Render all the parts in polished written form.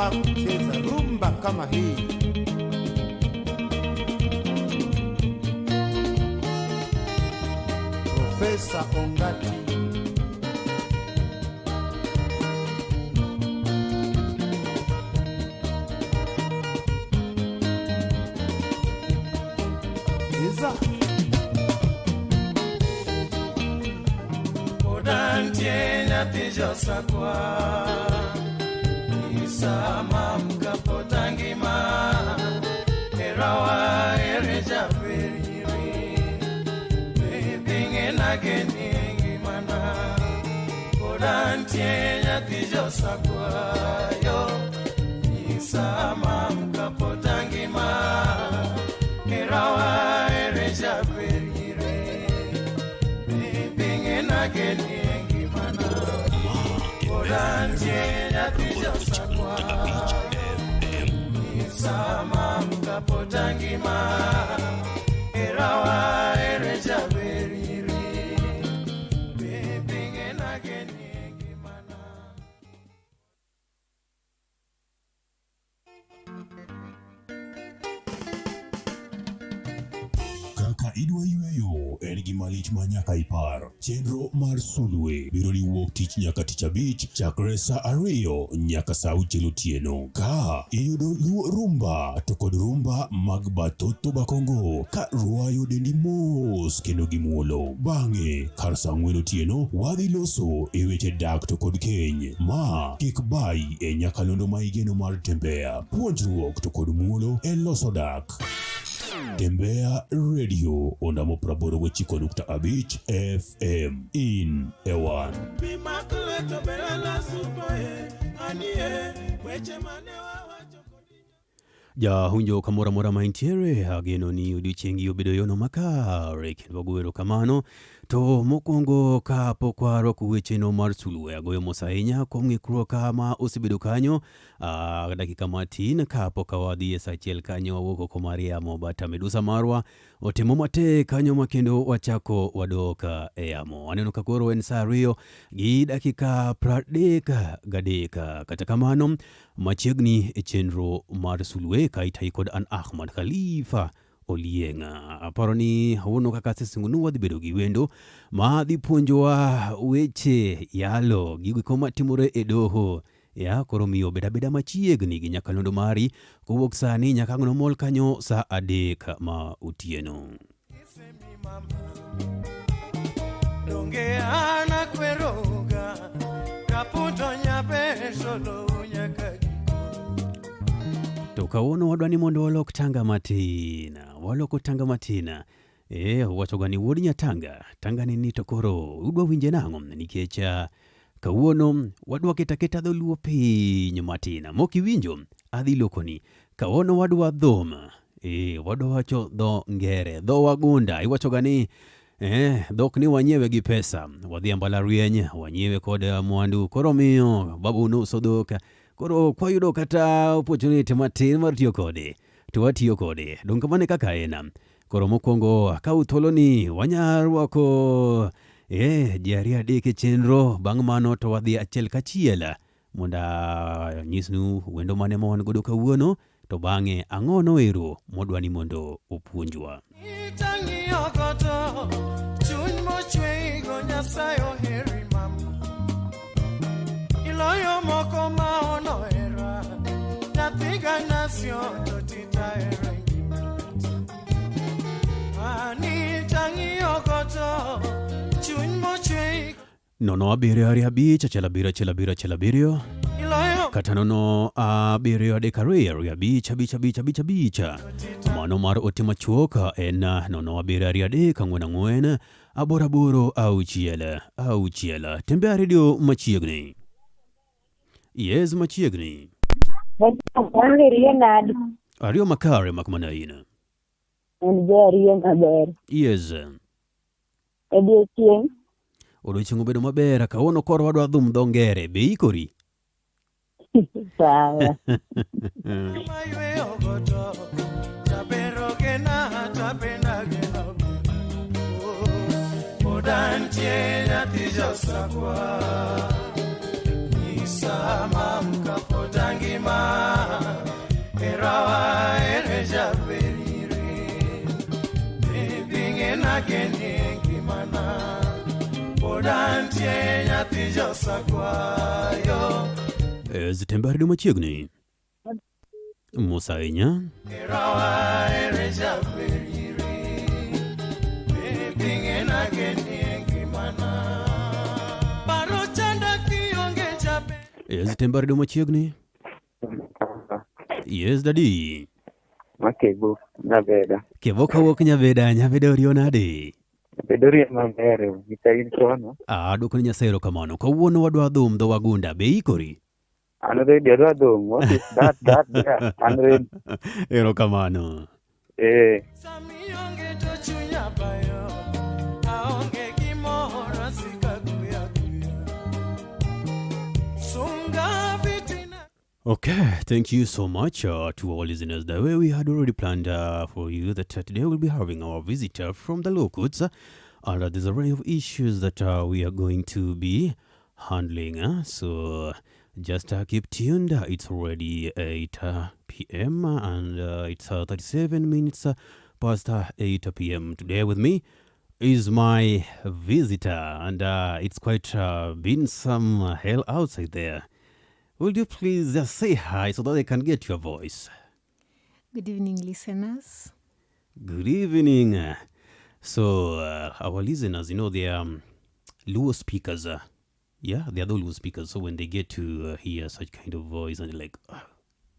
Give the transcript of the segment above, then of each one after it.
anafaa kucheza rumba kama hii. Profesa Ongati. Iza Odantie nyatijo sakwa Isama mkapotangima Erawa ereja veriri Bebinge nageni mana Odantie nyatijo sakwa Yo Isama mkapotangima Erawa ereja veriri Bebinge nageni Sama mkapotangima Erawa ereja veriri Bebinge nageni ngimana. Kaka idwa yueyo ergi malich manyaka ipar. Chenro mar sulwe biro liwuok tich nyaka tich abich chakre sa 2 nyaka sa 6 otieno. Ka iyudo rumba to kod rumba mag batoto bakongo ka ruayo dendi mos kendo gimuolo. Bang'e kar sa 4 otieno wadhi loso e weche dak to kod keny. Ma kik bai e nyakalondo ma igeno mar Tembea. Puonjruok to kod muolo e loso dak. Tembea Radio ondamo 89.5 FM in Ewan. Ja hunjo kamora mora maintiere ageno ni odiochiengi obedo yono makare kendo wagoero kamano to mokwongo ka pokwaro kuweche no mar sulwe agoyo mosainya kuom ng'ikruok kama osebedo kanyo dakika matin ka pokawadhi e sa achiel kanyo wawuok oko mar yamo bata medusa marwa otimo matek kanyo makendo wachako wadoka e yamo. Aneno ka koro en sa 2 gi dakika 33 kata kamano machiegni e chenro mar sulwe ka itai kod an Ahmad Khalifa Olienga. Aparo ni hauno kaka sesingunu wadhi bedo gi wendo ma dhi puonjowa weche yalo gigo koma timore e doho ya koro miyo beda machiegni gi nyakalondo mari kowuok sani nyaka ng'ono mol kanyo sa 3 ma otieno. Donge ana kweroga kaputo nyabe solo nyaka to kawono wadwani mondo walok tanga matina. Waloko tanga matina. Wacho gani wuod nyatanga. Tanga ni to koro udwa winje nang'o nikech kawuono wadwa keta dholuo piny matina. Moki winjo adhi lokoni. Kawono wadwa dhom. Wadwa wacho dho ngere. Dho wagunda. Iwacho gani dhok ni wanyewe gi pesa. Wadhi ambala rieny. Wanyewe kod mwandu. Koro miyo babu nuso dhoka. Koro kwa yudo kata opportunity matin mar tiyo kode. To watiyo kode. Donka mane kaka ena. Koro mokwongo ka utolo ni wanyarwako jari adek chenro bang' mano to wadhi achiel kachiel monda nyisnu wendo mane mon godo kawuono to bang'e ang'ono ero modwani mondo opuonjwa. Itangi okoto chuny mochwe go nyasayo heri mam iloyo moko ma ono era natiga nasio to tita era ani tangi okoto chuny mochwe nono abiriyo ari abich achiel abiriyo kata nono abiriyo adek ariyo abich mano mar ote machuok en nono abiriyo ari adek ang'wen aboro auchiel. Tembea Radio machiegni. Yes, machiegni. Ariyo makare makmana ina. Ariyo maber. Yes. Odiochieng' Odiochieng' obedo maber. Kawono koro wadwa dhum dho ngere. Be ikori? Sawa. maywe okoto tabero gena tabena gena odantie nyatijo sakwa Isama mkapotangima Erawa ereja verire Ebinge nageni ngimana Podantie nyati josakwayo Zitembari machiegni Musainya Erawa ereja verire Ebinge nageni ngimana Parochanda kionge chape Zitembari machiegni Yes, daddy. Makebu, Naveda. Kevoka wok nyaveda orionade. Bedori mambere, vitayini kono. Doko ni nyasero kamano. Kawuono wadwa dhum dho wagunda. Be ikori? I'm ready, what is that, yeah, I'm ready. Ero kamano. Samionge to chunya bayo Aonge kimoro sikaguya guya Sunga vitina Okay, thank you so much to our listeners. The way we had already planned for you that today we'll be having our visitor from the locals. And there's a range of issues that we are going to be handling. So just keep tuned. It's already 8 p.m. and it's 37 minutes past 8 p.m. Today with me is my visitor. And it's quite been some hell outside there. Would you please just say hi so that they can get your voice? Good evening, listeners. Good evening. So, our listeners, they are Luo speakers. Yeah, they are the Luo speakers. So when they get to hear such kind of voice, and they're like,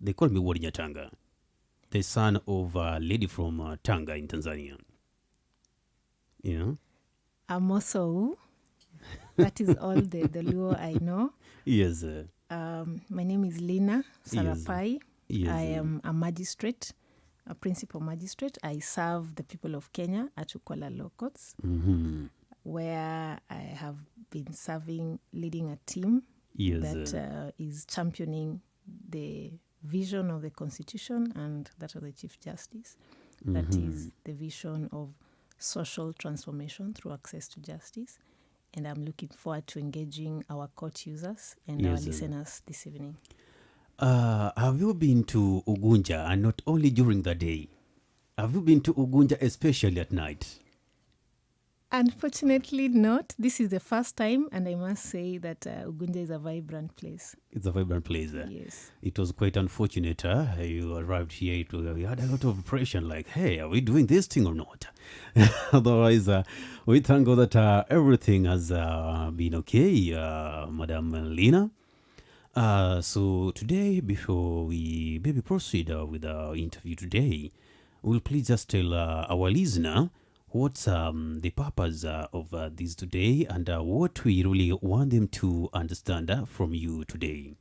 they call me Warinya Tanga, the son of a lady from Tanga in Tanzania. You know? I'm also, that is all the Luo I know. Yes. My name is Lyna, Sarapai. Yes. I am a magistrate, a principal magistrate. I serve the people of Kenya at Ukwala Law Courts, where I have been serving, leading a team that is championing the vision of the Constitution and that of the Chief Justice. That is the vision of social transformation through access to justice. And I'm looking forward to engaging our court users and our listeners this evening. Have you been to Ugunja, and not only during the day? Have you been to Ugunja, especially at night? Unfortunately not. This is the first time, and I must say that Ugunja is a vibrant place. It's a vibrant place. Yes. It was quite unfortunate. You arrived here. We had a lot of pressure, like, hey, are we doing this thing or not? Otherwise, we thank God that everything has been okay, Madam Lyna. So today, before we maybe proceed with our interview today, we'll please just tell our listener what's the purpose of this today and what we really want them to understand from you today.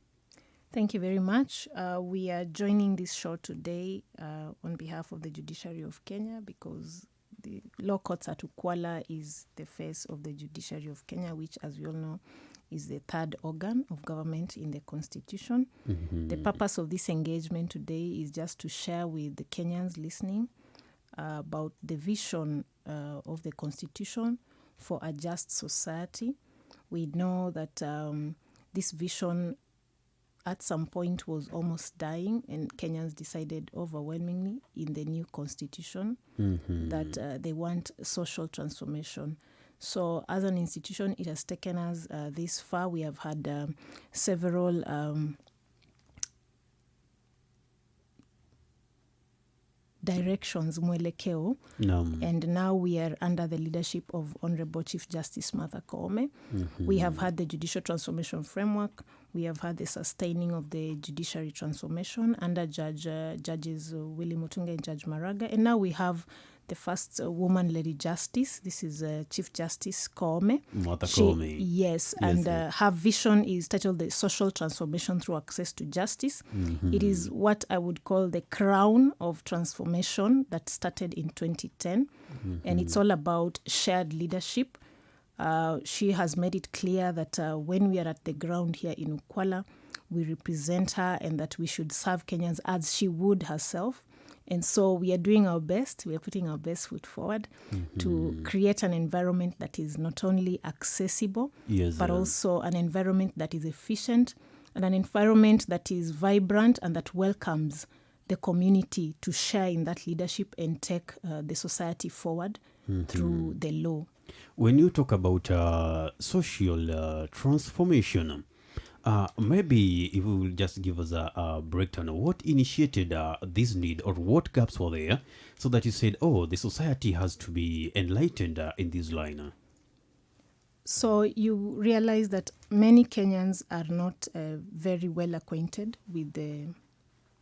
Thank you very much. We are joining this show today on behalf of the Judiciary of Kenya because the law courts at Ukwala is the face of the Judiciary of Kenya, which, as we all know, is the third organ of government in the Constitution. The purpose of this engagement today is just to share with the Kenyans listening about the vision of the Constitution for a just society. We know that this vision at some point was almost dying, and Kenyans decided overwhelmingly in the new Constitution that they want social transformation. So as an institution, it has taken us this far. We have had several directions, mwelekeo, and now we are under the leadership of Honorable Chief Justice Martha Koome. We have had the Judicial Transformation Framework. We have had the sustaining of the judiciary transformation under Judges Willie Mutunga and Judge Maraga, and now we have the first woman-led justice. This is Chief Justice Koome. Martha Koome. Yes, and her vision is titled The Social Transformation Through Access to Justice. It is what I would call the crown of transformation that started in 2010, and it's all about shared leadership. She has made it clear that when we are at the ground here in Ukwala, we represent her and that we should serve Kenyans as she would herself. And so we are doing our best. We are putting our best foot forward to create an environment that is not only accessible, but also an environment that is efficient and an environment that is vibrant and that welcomes the community to share in that leadership and take the society forward through the law. When you talk about social transformation, maybe if you will just give us a breakdown of what initiated this need, or what gaps were there, so that you said, oh, the society has to be enlightened in this line. So you realize that many Kenyans are not very well acquainted with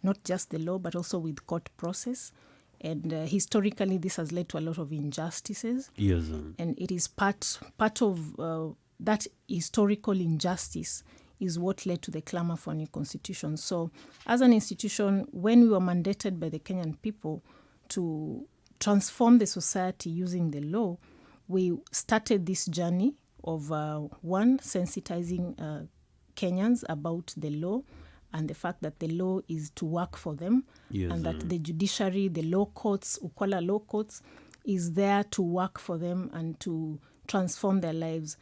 not just the law, but also with court process. And historically, this has led to a lot of injustices. Yes. And it is part of that historical injustice is what led to the clamor for a new constitution. So as an institution, when we were mandated by the Kenyan people to transform the society using the law, we started this journey of sensitizing Kenyans about the law and the fact that the law is to work for them, yes, and that the judiciary, the law courts, Ukwala law courts, is there to work for them and to transform their lives.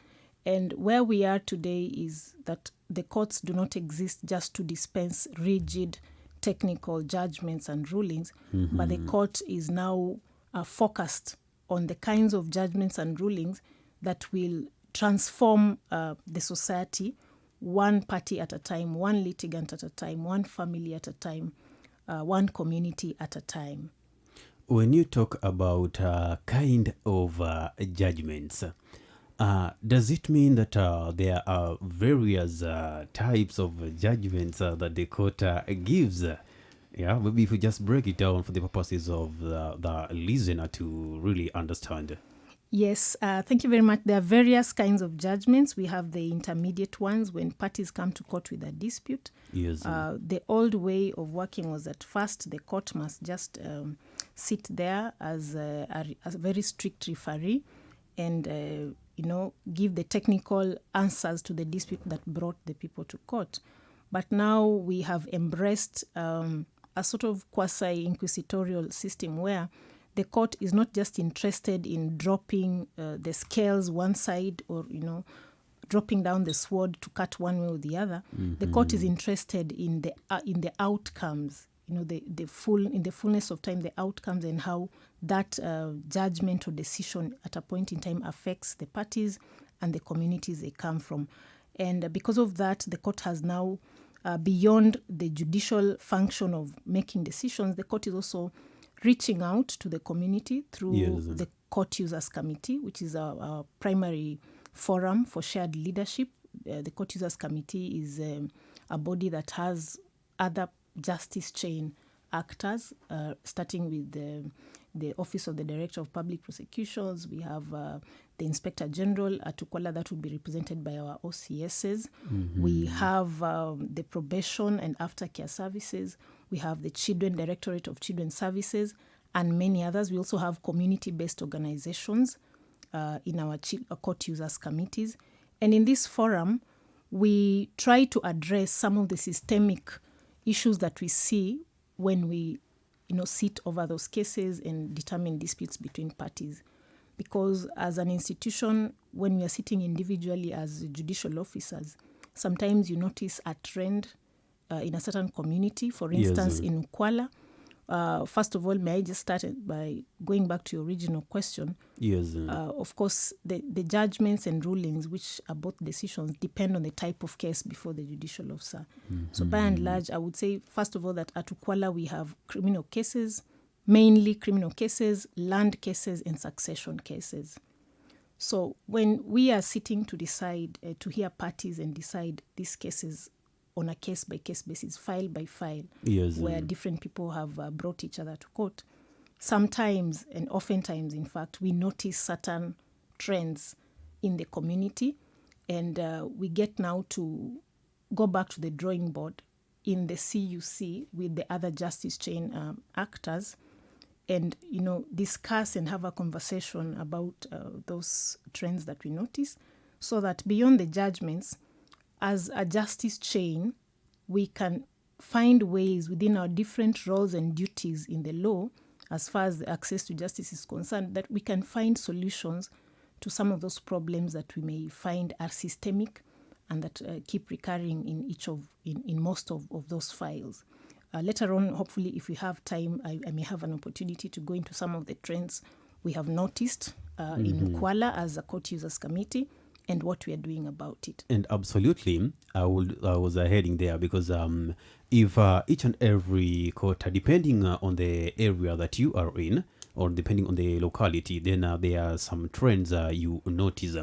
And where we are today is that the courts do not exist just to dispense rigid technical judgments and rulings, but the court is now focused on the kinds of judgments and rulings that will transform the society, one party at a time, one litigant at a time, one family at a time, one community at a time. When you talk about kind of judgments, does it mean that there are various types of judgments that the court gives? Yeah, maybe if we just break it down for the purposes of the listener to really understand. Yes, thank you very much. There are various kinds of judgments. We have the intermediate ones when parties come to court with a dispute. Yes. The old way of working was that first the court must just sit there as a very strict referee and give the technical answers to the dispute that brought the people to court. But now we have embraced a sort of quasi-inquisitorial system where the court is not just interested in dropping the scales one side or, dropping down the sword to cut one way or the other. The court is interested in the outcomes, in the fullness of time, the outcomes and how that judgment or decision at a point in time affects the parties and the communities they come from. And because of that, the court has now, beyond the judicial function of making decisions, the court is also reaching out to the community through the Court Users Committee, which is our primary forum for shared leadership. The Court Users Committee is a body that has other justice chain actors, starting with the Office of the Director of Public Prosecutions. We have the Inspector General at Ukwala that will be represented by our OCSs. We have the Probation and Aftercare Services. We have the Directorate of Children's Services and many others. We also have community-based organizations in our court users committees. And in this forum, we try to address some of the systemic issues that we see when we sit over those cases and determine disputes between parties. Because as an institution, when we are sitting individually as judicial officers, sometimes you notice a trend in a certain community. For instance, in Ukwala, first of all, may I just start by going back to your original question? Yes. Of course, the judgments and rulings, which are both decisions, depend on the type of case before the judicial officer. So by and large, I would say, first of all, that at Ukwala we have criminal cases, mainly criminal cases, land cases, and succession cases. So when we are sitting to decide, to hear parties and decide these cases on a case-by-case basis, file by file, where different people have brought each other to court, sometimes, and oftentimes, in fact, we notice certain trends in the community, and we get now to go back to the drawing board in the CUC with the other justice chain actors and, discuss and have a conversation about those trends that we notice, so that beyond the judgments, as a justice chain, we can find ways within our different roles and duties in the law, as far as the access to justice is concerned, that we can find solutions to some of those problems that we may find are systemic and that keep recurring in most of those files. Later on, hopefully, if we have time, I may have an opportunity to go into some of the trends we have noticed in Ukwala as a court users committee and what we are doing about it. And absolutely, I was heading there because if each and every quarter, depending on the area that you are in, or depending on the locality, then there are some trends you notice.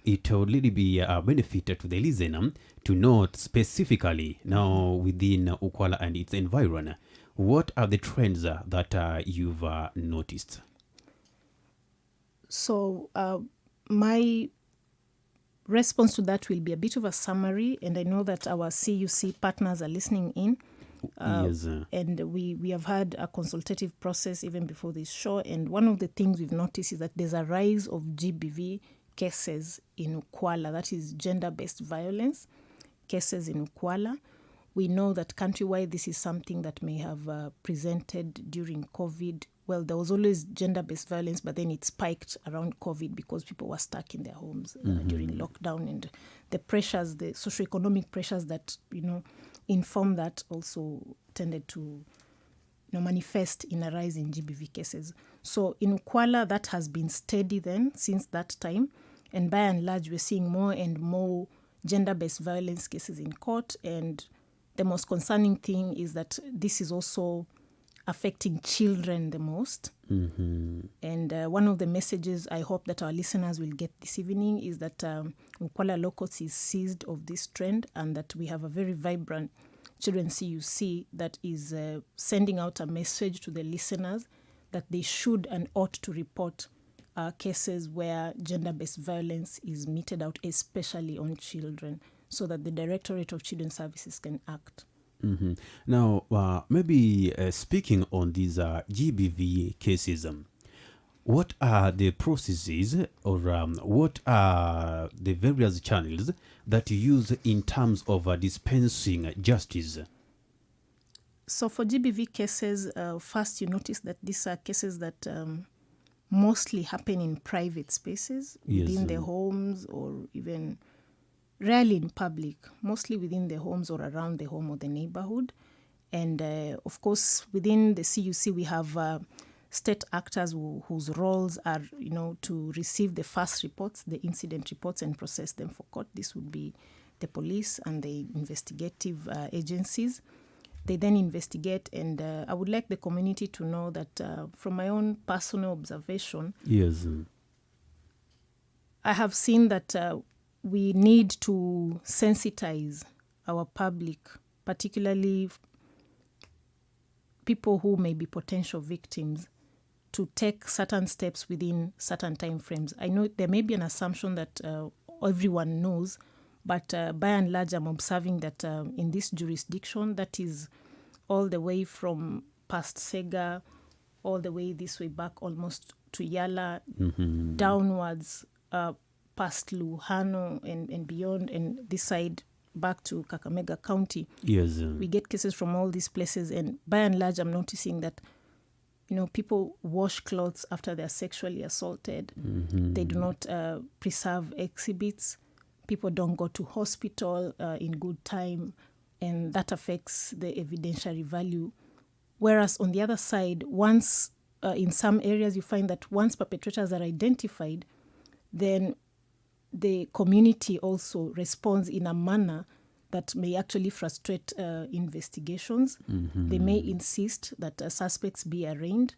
It will really be a benefit to the listener to note specifically now within Ukwala and its environment. What are the trends that you've noticed? So my response to that will be a bit of a summary, and I know that our CUC partners are listening in. Yes. And we have had a consultative process even before this show, and one of the things we've noticed is that there's a rise of GBV cases in Ukwala, that is gender-based violence cases in Ukwala. We know that countrywide this is something that may have presented during COVID. Well, there was always gender-based violence, but then it spiked around COVID because people were stuck in their homes during lockdown, and the pressures, the socioeconomic pressures that, inform that also tended to manifest in a rise in GBV cases. So in Ukwala, that has been steady then since that time, and by and large, we're seeing more and more gender-based violence cases in court, and the most concerning thing is that this is also affecting children the most. And one of the messages I hope that our listeners will get this evening is that Ukwala Locals is seized of this trend, and that we have a very vibrant Children CUC that is sending out a message to the listeners that they should and ought to report cases where gender-based violence is meted out, especially on children, so that the Directorate of Children's Services can act. Now, maybe speaking on these GBV cases, what are the processes or what are the various channels that you use in terms of dispensing justice? So for GBV cases, first you notice that these are cases that mostly happen in private spaces, within the homes, or even rarely in public, mostly within the homes or around the home or the neighborhood. And of course, within the CUC, we have state actors whose roles are, to receive the first reports, the incident reports, and process them for court. This would be the police and the investigative agencies. They then investigate, and I would like the community to know that from my own personal observation, I have seen that we need to sensitize our public, particularly people who may be potential victims, to take certain steps within certain time frames. I know there may be an assumption that everyone knows, but by and large, I'm observing that in this jurisdiction, that is all the way from past Sega, all the way this way back almost to Yala, downwards past Luhano and beyond, and this side back to Kakamega County. We get cases from all these places, and by and large, I'm noticing that people wash clothes after they're sexually assaulted. They do not preserve exhibits. People don't go to hospital in good time, and that affects the evidentiary value. Whereas on the other side, once in some areas you find that once perpetrators are identified, then the community also responds in a manner that may actually frustrate investigations. They may insist that suspects be arraigned,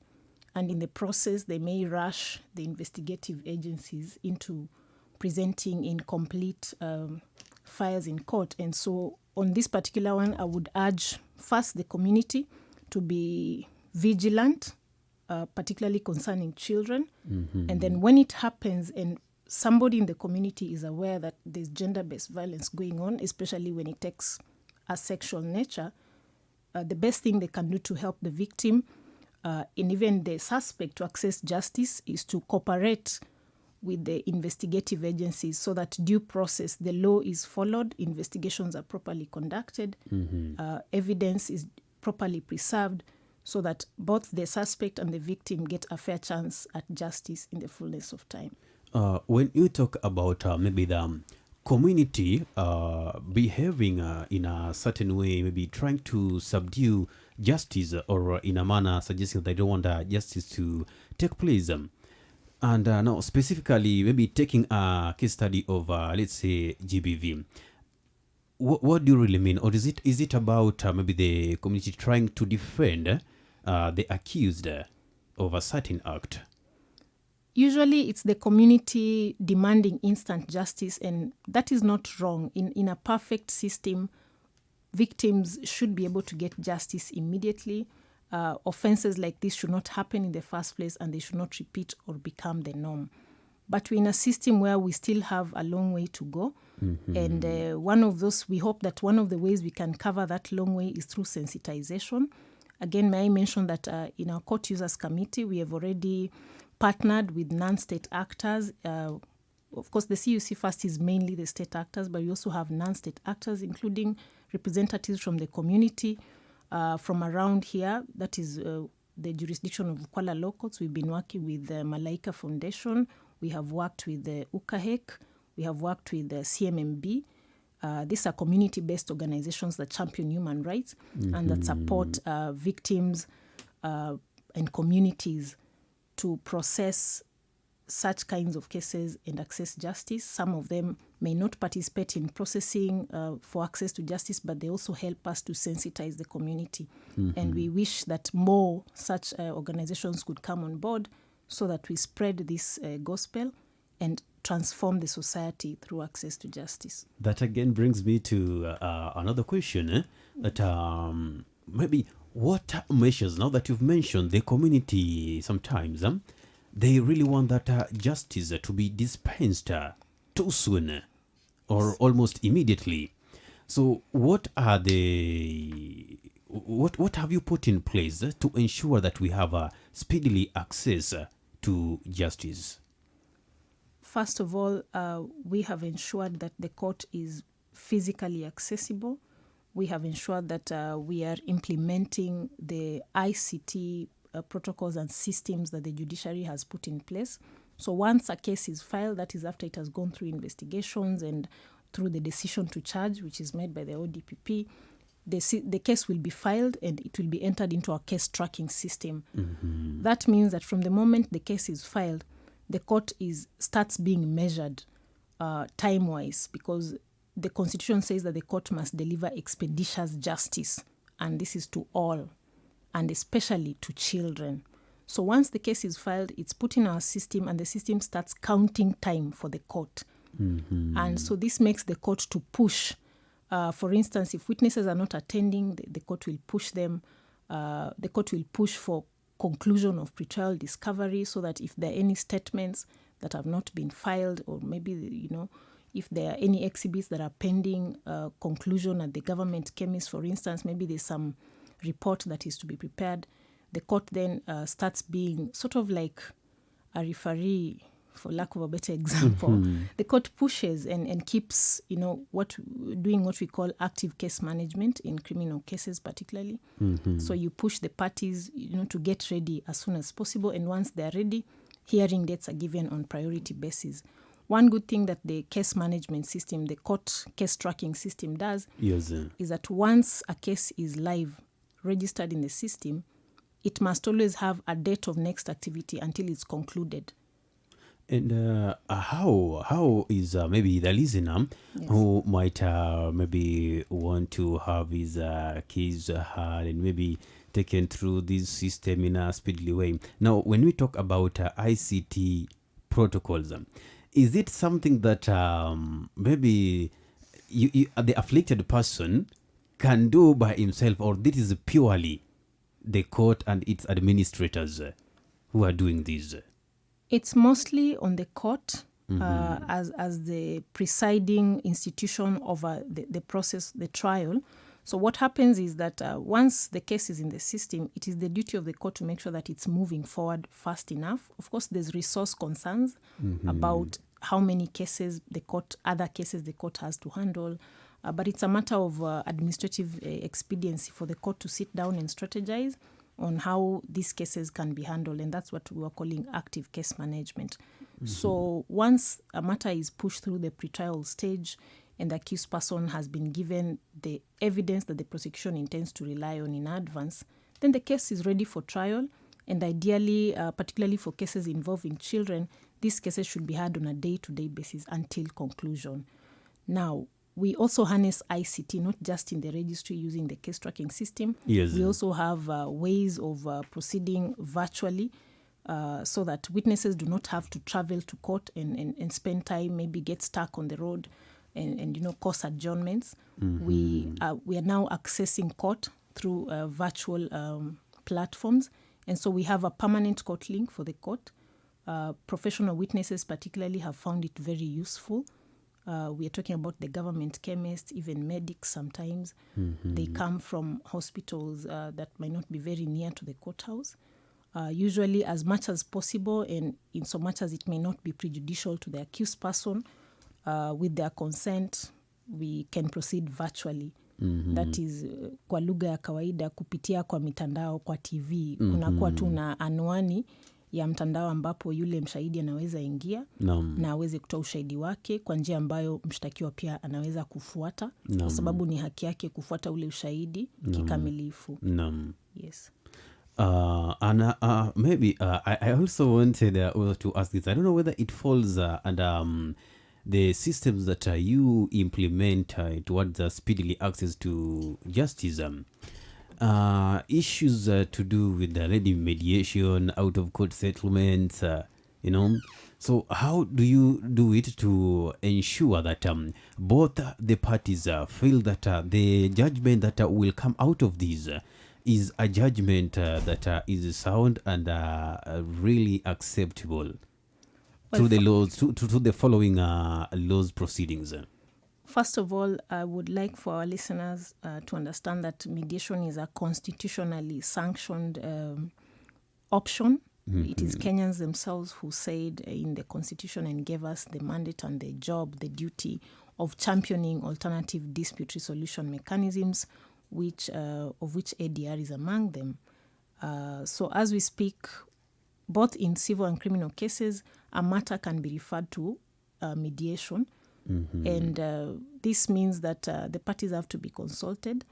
and in the process, they may rush the investigative agencies into presenting incomplete files in court. And so on this particular one, I would urge first the community to be vigilant, particularly concerning children. And then when it happens and somebody in the community is aware that there's gender-based violence going on, especially when it takes a sexual nature, the best thing they can do to help the victim and even the suspect to access justice is to cooperate with the investigative agencies so that due process, the law is followed, investigations are properly conducted, evidence is properly preserved, so that both the suspect and the victim get a fair chance at justice in the fullness of time. When you talk about maybe the community behaving in a certain way, maybe trying to subdue justice, or in a manner suggesting they don't want justice to take place. And now specifically, maybe taking a case study of, let's say, GBV. What do you really mean? Or is it about maybe the community trying to defend the accused of a certain act? Usually it's the community demanding instant justice, and that is not wrong. In a perfect system, victims should be able to get justice immediately. Offenses like this should not happen in the first place, and they should not repeat or become the norm. But we're in a system where we still have a long way to go. And we hope that one of the ways we can cover that long way is through sensitization. Again, may I mention that in our Court Users Committee, we have already partnered with non-state actors. Of course, the CUC first is mainly the state actors, but we also have non-state actors, including representatives from the community from around here. That is the jurisdiction of Ukwala Law Courts. We've been working with the Malaika Foundation. We have worked with the UKAHEC. We have worked with the CMMB. These are community-based organizations that champion human rights and that support victims and communities to process such kinds of cases and access justice. Some of them may not participate in processing for access to justice, but they also help us to sensitize the community. And we wish that more such organizations could come on board so that we spread this gospel and transform the society through access to justice. That again brings me to another question, that maybe what measures, now that you've mentioned the community sometimes, they really want that justice to be dispensed too soon or almost immediately. So what are what have you put in place to ensure that we have speedily access to justice? First of all, we have ensured that the court is physically accessible. We have ensured that we are implementing the ICT protocols and systems that the judiciary has put in place. So once a case is filed, that is after it has gone through investigations and through the decision to charge, which is made by the ODPP, the case will be filed and it will be entered into our case tracking system. That means that from the moment the case is filed, the court starts being measured time-wise, because the Constitution says that the court must deliver expeditious justice, and this is to all, and especially to children. So once the case is filed, it's put in our system, and the system starts counting time for the court. And so this makes the court to push. For instance, if witnesses are not attending, the court will push them. The court will push for conclusion of pretrial discovery, so that if there are any statements that have not been filed, or maybe, if there are any exhibits that are pending conclusion at the government chemist, for instance, maybe there's some report that is to be prepared, the court then starts being sort of like a referee, for lack of a better example. The court pushes and keeps, doing what we call active case management in criminal cases particularly. So you push the parties, to get ready as soon as possible. And once they're ready, hearing dates are given on priority basis. One good thing that the case management system, the court case tracking system does is that once a case is live, registered in the system, it must always have a date of next activity until it's concluded. And how is maybe the listener who might maybe want to have his case heard and maybe taken through this system in a speedily way? Now, when we talk about ICT protocols, is it something that maybe the afflicted person can do by himself, or this is purely the court and its administrators who are doing this? It's mostly on the court as the presiding institution over the process, the trial. So what happens is that once the case is in the system, it is the duty of the court to make sure that it's moving forward fast enough. Of course, there's resource concerns about how many cases other cases the court has to handle. But it's a matter of administrative expediency for the court to sit down and strategize on how these cases can be handled. And that's what we are calling active case management. So once a matter is pushed through the pretrial stage, and the accused person has been given the evidence that the prosecution intends to rely on in advance, then the case is ready for trial. And ideally, particularly for cases involving children, these cases should be heard on a day-to-day basis until conclusion. Now, we also harness ICT, not just in the registry using the case tracking system. Yes. We also have ways of proceeding virtually so that witnesses do not have to travel to court and spend time, maybe get stuck on the road and cause adjournments. We are now accessing court through virtual platforms. And so we have a permanent court link for the court. Professional witnesses particularly have found it very useful. We are talking about the government chemists, even medics sometimes. They come from hospitals that might not be very near to the courthouse. Usually as much as possible, and in so much as it may not be prejudicial to the accused person, with their consent, we can proceed virtually. That is kwa lugha ya kawaida kupitia kwa mitandao, kwa TV. Kunakuwa tu na anwani ya mtandao ambapo yule mshahidi anaweza ingia na aweze kutoa ushahidi wake kwa njia ambayo mshtakiwa pia anaweza kufuata, kwa sababu ni haki yake kufuata ule ushahidi kikamilifu. Yes. Maybe I also wanted to ask this. I don't know whether it falls under the systems that you implement towards speedily access to justice. Issues to do with the ready mediation, out-of-court settlements, So how do you do it to ensure that both the parties feel that the judgment that will come out of this is a judgment that is sound and really acceptable through the laws, to the following laws proceedings? First of all, I would like for our listeners to understand that mediation is a constitutionally sanctioned option. It is Kenyans themselves who said in the constitution and gave us the mandate and the job, the duty of championing alternative dispute resolution mechanisms, of which ADR is among them. So as we speak, both in civil and criminal cases, a matter can be referred to mediation. And this means that the parties have to be consulted,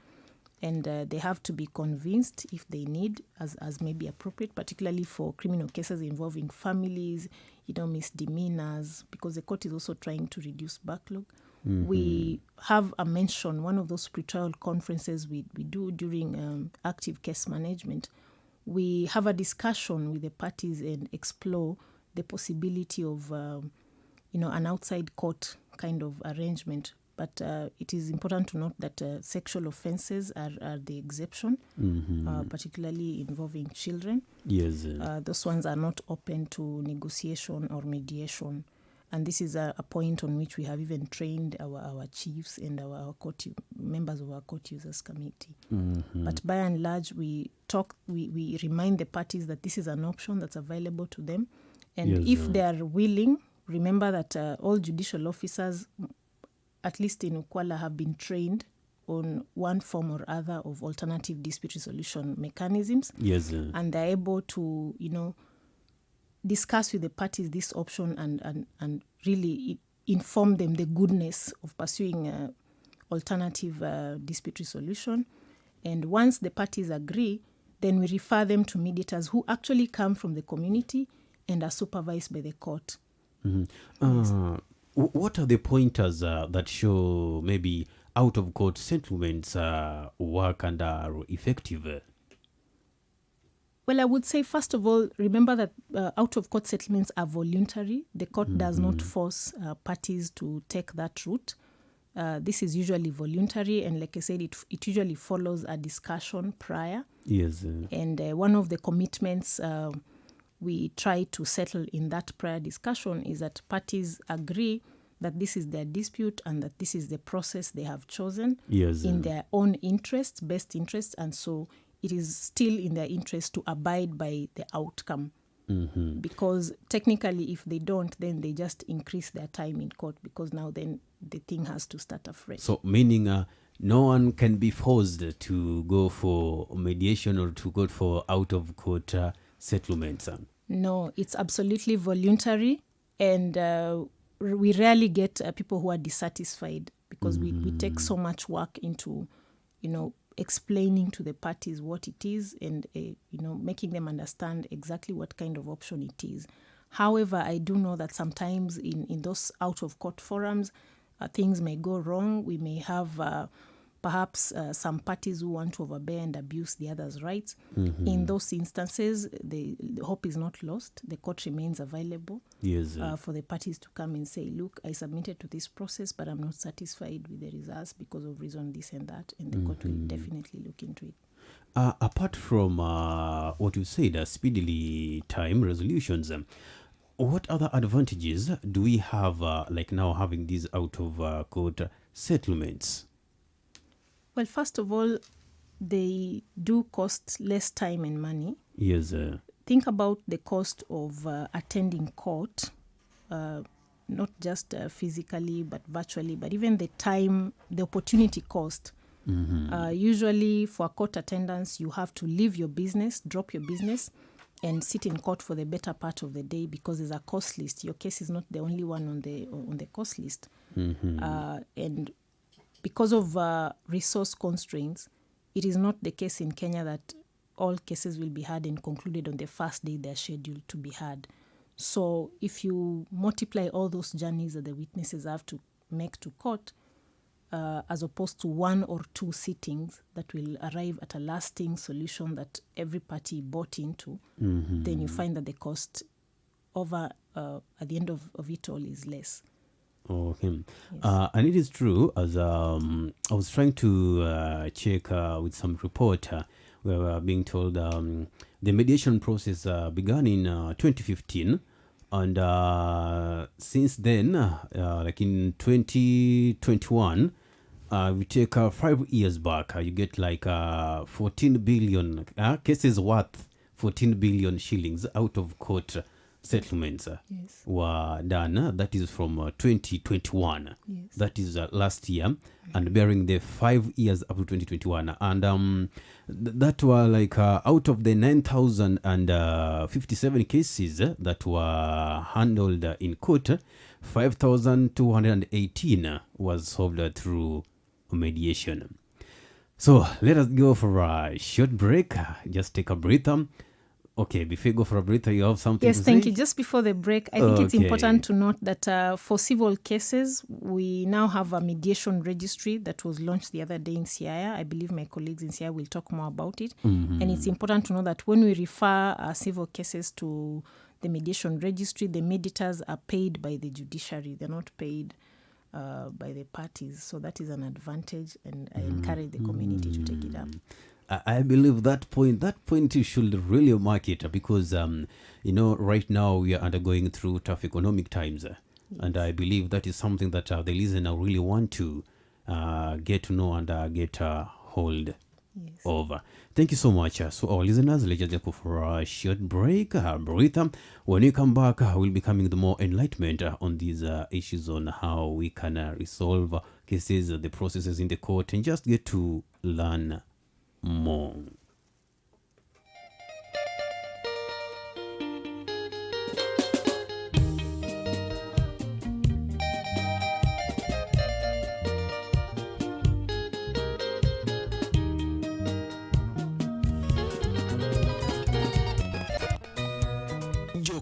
and they have to be convinced if they need, as may be appropriate, particularly for criminal cases involving families, misdemeanors, because the court is also trying to reduce backlog. We have a mention, one of those pretrial conferences we do during active case management. We have a discussion with the parties and explore the possibility of an outside court kind of arrangement. But it is important to note that sexual offenses are the exception, particularly involving children. Yes. Those ones are not open to negotiation or mediation. And this is a point on which we have even trained our chiefs and our members of our court users committee. But by and large, we remind the parties that this is an option that's available to them. And if they are willing, remember that all judicial officers, at least in Ukwala, have been trained on one form or other of alternative dispute resolution mechanisms. Yes. And they're able to, discuss with the parties this option and really inform them the goodness of pursuing alternative dispute resolution. And once the parties agree, then we refer them to mediators who actually come from the community and are supervised by the court. What are the pointers that show maybe out-of-court settlements work and are effective? Well, I would say, first of all, remember that out-of-court settlements are voluntary. The court does not force parties to take that route. This is usually voluntary, and like I said, it usually follows a discussion prior. Yes. And one of the commitments we try to settle in that prior discussion is that parties agree that this is their dispute and that this is the process they have chosen in their own interests, best interests, and so it is still in their interest to abide by the outcome. Because technically, if they don't, then they just increase their time in court, because now then the thing has to start afresh. So meaning no one can be forced to go for mediation or to go for out-of-court settlements? No, it's absolutely voluntary, and we rarely get people who are dissatisfied, because we take so much work into, explaining to the parties what it is and, making them understand exactly what kind of option it is. However, I do know that sometimes in those out-of-court forums, things may go wrong. We may have perhaps some parties who want to overbear and abuse the other's rights. In those instances, the hope is not lost. The court remains available for the parties to come and say, look, I submitted to this process, but I'm not satisfied with the results because of reason this and that, and the court will definitely look into it. Apart from what you said, speedily time resolutions, what other advantages do we have, like now having these out-of-court settlements? Well, first of all, they do cost less time and money. Yes. Think about the cost of attending court, not just physically, but virtually, but even the time, the opportunity cost. Usually for court attendance, you have to leave your business, drop your business, and sit in court for the better part of the day because there's a cost list. Your case is not the only one on the cost list. And because of resource constraints, it is not the case in Kenya that all cases will be heard and concluded on the first day they're scheduled to be heard. So if you multiply all those journeys that the witnesses have to make to court, as opposed to one or two sittings that will arrive at a lasting solution that every party bought into, then you find that the cost over at the end of it all is less. Okay. Yes. And it is true, as I was trying to check with some report, we were being told the mediation process began in 2015. And since then, like in 2021, we take 5 years back, you get like 14 billion cases worth 14 billion shillings out of court settlements were done. That is from 2021. Yes. That is last year, and bearing the 5 years up to 2021. And that were like out of the 9,057 cases that were handled in court, 5,218 was solved through mediation. So let us go for a short break. Just take a breather. Okay, before you go for a breather, you have something to say? Yes, thank you. Just before the break, I think it's important to note that for civil cases, we now have a mediation registry that was launched the other day in Siaya. I believe my colleagues in Siaya will talk more about it. And it's important to know that when we refer civil cases to the mediation registry, the mediators are paid by the judiciary. They're not paid by the parties. So that is an advantage, and I encourage the community to take it up. I believe that point you should really mark it, because right now we are undergoing through tough economic times, and I believe that is something that the listener really want to get to know and get hold of. Thank you so much. So our listeners, let's just go for a short break, breather. When we come back, we'll be coming with more enlightenment on these issues on how we can resolve cases, the processes in the court, and just get to learn more.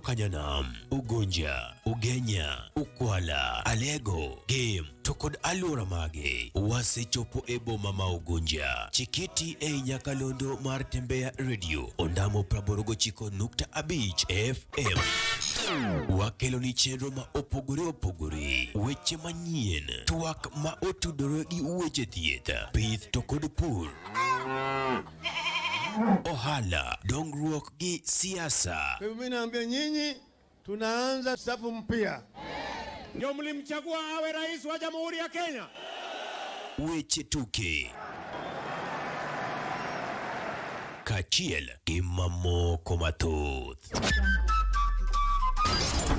Kanyanam, Ugunja, Ugenya, Ukwala, Alego, Game, Tokod Alura Mage, Wase Chopo Ebo Mama Ugunja, Chikiti Nyakalondo Mar Tembea Radio, Ondamo Praborogo Chiko Nukta Abich FM. Wakelo ni chenro ma opogore, weche manyien, tuak ma otudore gi weche thieth, pith to kod pur. Ohala, dongruok gi siasa. Mimi naambia nyinyi tunaanza safu mpya. Ndio mlimchagua awe rais wa Jamhuri ya Kenya. Weche tuke. Kachiel gi mamoko mathoth.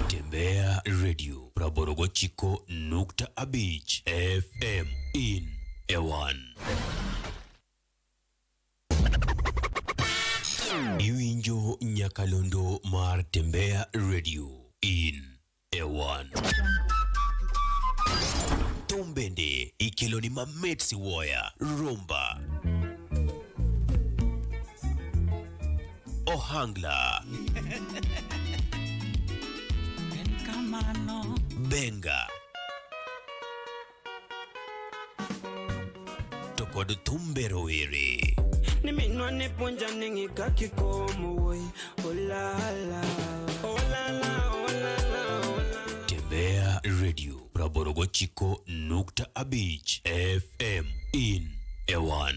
Tembea Radio, Praborogo Chiko Nukta Abich FM in A1. Iwinjo Nyakalondo Mar Tembea Radio in A1. Tumbende kiloni mametsi woya rumba ohangla benga to kod thumbero were Niminwa neponja ningi kakikomo woy olala olala olala Tembea Radio Raborogo Chico Nukta Abich FM in A1.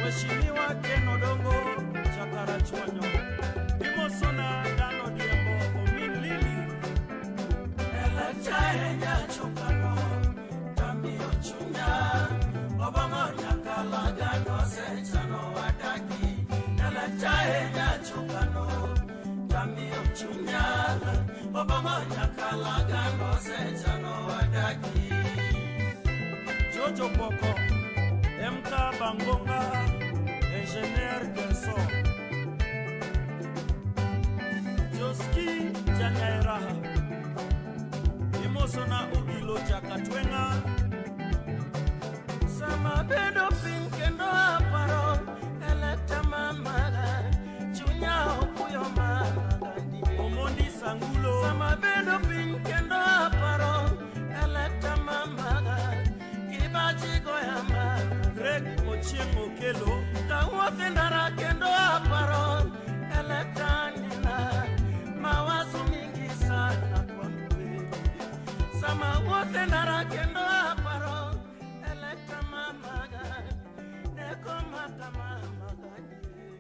Weshimiwa Keno Dongo Chakara Chwanyo Imosona Dano Diambo Omin Lili Ela Chaya Chukano Kamio Chunya Obama Nyakalaga No Sechano Wadaki Ela Chaya Chukano Kamio Chunya Obama Nyakalaga No Sechano Wadaki Jojo Poko Emka Bangonga, ingénieur de son. Joski Janyaira, Imosona Ugilo Jakatwenga. Sama bedo pinkendo aparo, eleta mamaga, chunya okuyo magandi. Omondi Sangulo. Sama bedo pinkendo aparo, eleta mamaga, kibachi goyama. Greg Ochieng Okelo Tawote ndara kendo aparo Eletanina Mawazo mingi sana kwa mwe Sama wote ndara kendo aparo Eleta mamaga Neko mata mamaga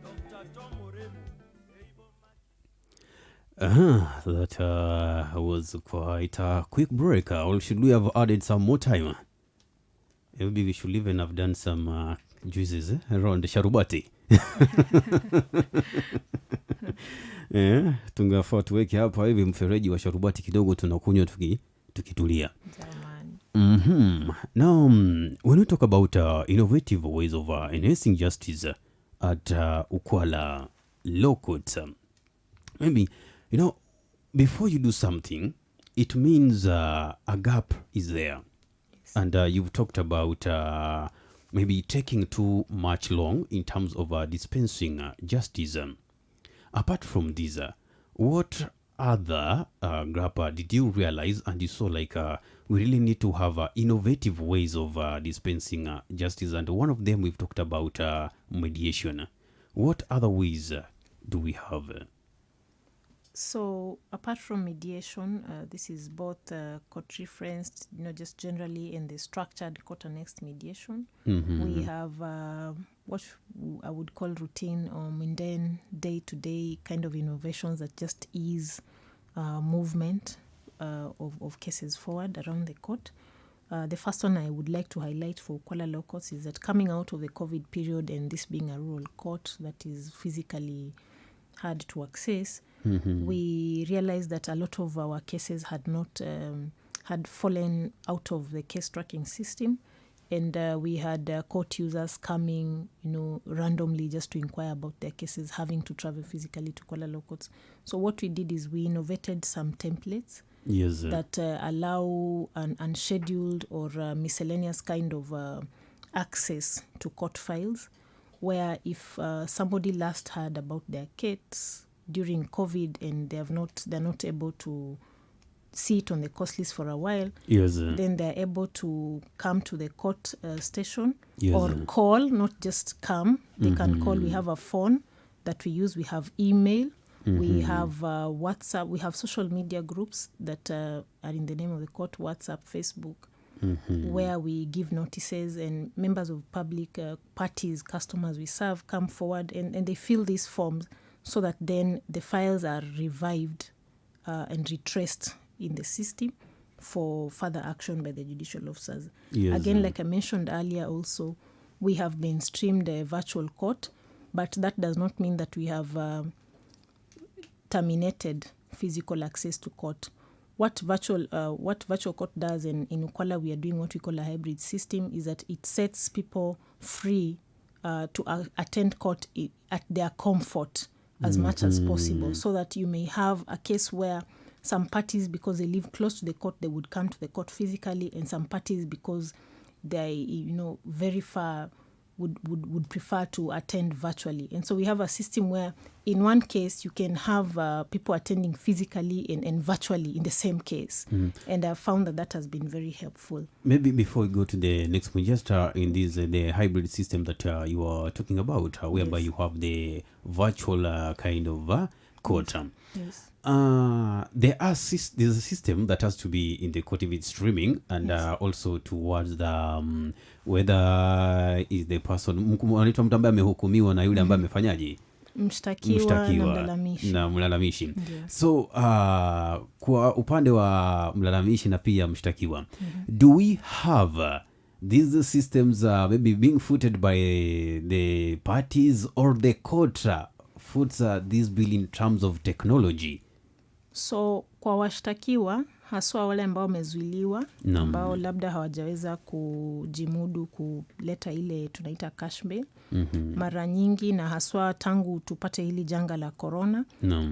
Dr. Tom Oremu That was quite a quick break. Or should we have added some more time? Maybe we should even have done some juices around the sharubati. Yeah, tungafaa tuweke hapa hivi mfereji wa sharubati kidogo tunakunywa tukitulia. Now, when we talk about innovative ways of enhancing justice at Ukwala Law Court, maybe, before you do something, it means a gap is there. And you've talked about maybe taking too much long in terms of dispensing justice. Apart from this, what other gap did you realize and you saw like we really need to have innovative ways of dispensing justice? And one of them we've talked about mediation. What other ways do we have? So apart from mediation, this is both court-referenced, just generally in the structured court-annexed mediation. We have what I would call routine or mundane day-to-day kind of innovations that just ease movement of cases forward around the court. The first one I would like to highlight for Ukwala Law Courts is that coming out of the COVID period and this being a rural court that is physically hard to access, we realized that a lot of our cases had not had fallen out of the case tracking system, and we had court users coming, randomly just to inquire about their cases, having to travel physically to Kuala Law Courts. So what we did is we innovated some templates that allow an unscheduled or miscellaneous kind of access to court files, where if somebody last heard about their case during COVID and they're not able to sit on the court list for a while, Yes. then they're able to come to the court station Yes. or call, not just come. They can call. We have a phone that we use. We have email. We have WhatsApp. We have social media groups that are in the name of the court, WhatsApp, Facebook, where we give notices, and members of public parties, customers we serve come forward and they fill these forms so that then the files are revived and retraced in the system for further action by the judicial officers. Yes. Again, like I mentioned earlier also, we have mainstreamed the virtual court, but that does not mean that we have terminated physical access to court. What virtual court does, and in Ukwala we are doing what we call a hybrid system, is that it sets people free to attend court at their comfort as much as possible, so that you may have a case where some parties, because they live close to the court, they would come to the court physically, and some parties, because they very far, would prefer to attend virtually. And so we have a system where in one case you can have people attending physically and virtually in the same case. And I've found that has been very helpful. Maybe before we go to the next one, just in this the hybrid system that you are talking about, whereby you have the virtual kind of court. Yes. There's a system that has to be in the court if it's streaming, and also towards the whether is the person anaitwa mtu ambaye amehukumiwa na yule ambaye amefanyaje, mshtakiwa na mlalamishi. Yes. So kwa upande wa mlalamishi na pia mshtakiwa, do we have these systems maybe being footed by the parties, or the court foots this bill in terms of technology? So kwa washtakiwa, haswa wale ambao wamezuiliwa, ambao labda hawajaweza kujimudu kuleta ile tunaita cash bail, mara nyingi, na haswa tangu tupate hili janga la corona,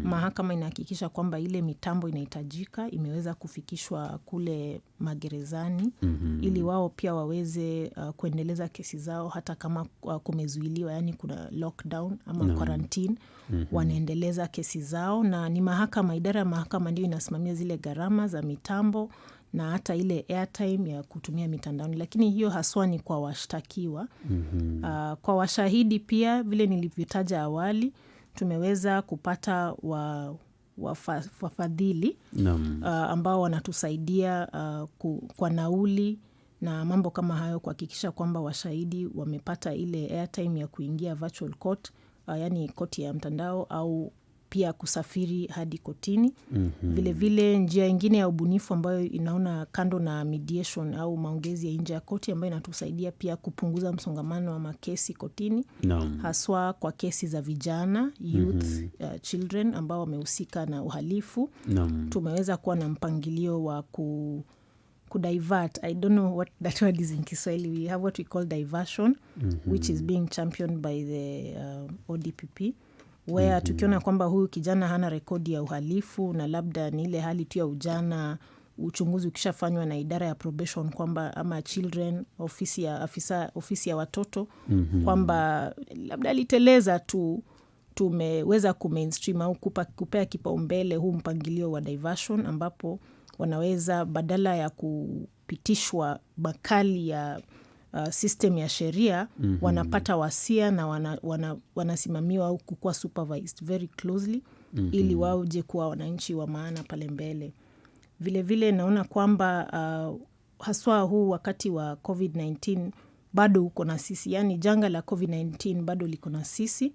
mahakama inahakikisha kwamba ile mitambo inahitajika imeweza kufikishwa kule magerezani, ili wao pia waweze kuendeleza kesi zao hata kama kumezuiliwa, yani kuna lockdown ama quarantine, wanaendeleza kesi zao. Na ni mahakama, idara ya mahakama ndio inasimamia zile gharama za mitambo na hata ile airtime ya kutumia mitandaoni, lakini hiyo haswa ni kwa washtakiwa. Kwa washahidi pia, vile nilivyotaja awali, tumeweza kupata wafadhili ambao wanatusaidia kwa nauli na mambo kama hayo, kuhakikisha kwamba washahidi wamepata ile airtime ya kuingia virtual court, yani koti ya mtandao, au pia kusafiri hadi kotini. Vile vile njia ingine ya ubunifu ambayo inaona kando na mediation au maongezi ya nje ya koti, ambayo inatusaidia pia kupunguza msongamano wa makesi kotini, haswa kwa kesi za vijana, youth, children ambao wamehusika na uhalifu. Tumeweza kuwa na mpangilio wa kudivert. I don't know what that word is in Kiswahili. We have what we call diversion, which is being championed by the ODPP, where tukiona kwamba huyu kijana hana rekodi ya uhalifu na labda ni ile hali tu ya ujana, uchunguzi ukishafanywa na idara ya probation kwamba, ama children, ofisi ya watoto, kwamba labda aliteleza tu, tumeweza kumainstream au kupea kipaumbele huu mpangilio wa diversion, ambapo wanaweza, badala ya kupitishwa makali ya system ya sheria, wanapata wasia na wanasimamiwa au kukua supervised very closely, ili wauje kuwa wananchi wa maana pale mbele. Vile vile naona kwamba haswa huu wakati wa COVID-19 bado uko na sisi, yani janga la COVID-19 bado liko na sisi.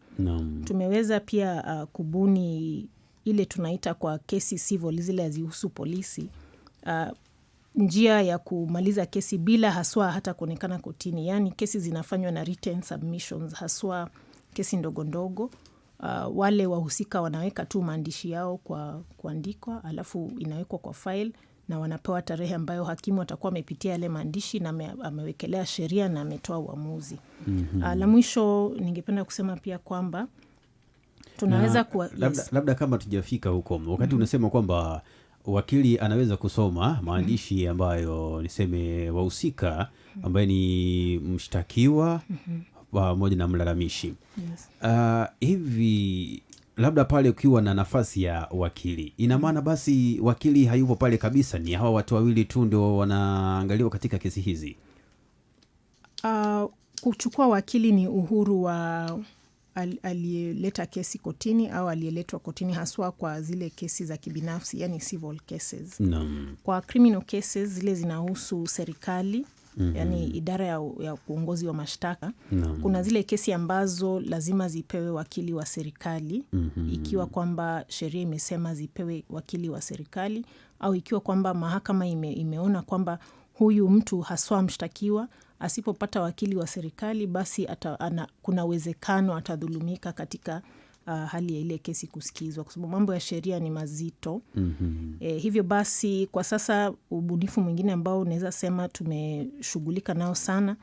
Tumeweza pia kubuni ile tunaita kwa kesi civil, zile hazihusu polisi, njia ya kumaliza kesi bila haswa hata kuonekana kotini, yani kesi zinafanywa na written submissions, haswa kesi ndogo ndogo. Wale wahusika wanaweka tu maandishi yao kwa kuandikwa, alafu inawekwa kwa file na wanapewa tarehe ambayo hakimu atakuwa amepitia yale maandishi na amewekelea sheria na ametoa uamuzi. La mwisho ningependa kusema pia kwamba tunaweza labda kama tujafika huko wakati unasema kwamba wakili anaweza kusoma maandishi ambayo niseme wahusika ambaye ni mshtakiwa pamoja na mlalamishi. Hivi labda pale ukiwa na nafasi ya wakili, ina maana basi wakili hayupo pale kabisa, ni hawa watu wawili tu ndio wanaangaliwa katika kesi hizi? Kuchukua wakili ni uhuru wa aliyeleta kesi kotini au aliyeletwa kotini, haswa kwa zile kesi za kibinafsi, yani civil cases. Kwa criminal cases zile zinahusu serikali, yani idara ya uongozi wa mashtaka. Kuna zile kesi ambazo lazima zipewe wakili wa serikali, ikiwa kwamba sheria imesema zipewe wakili wa serikali, au ikiwa kwamba mahakama imeona kwamba huyu mtu haswa mshtakiwa asipopata wakili wa serikali, basi kuna uwezekano atadhulumika katika hali ya ile kesi kusikizwa, kwa sababu mambo ya sheria ni mazito. Hivyo basi kwa sasa ubunifu mwingine ambao unaweza sema tumeshughulika nao sana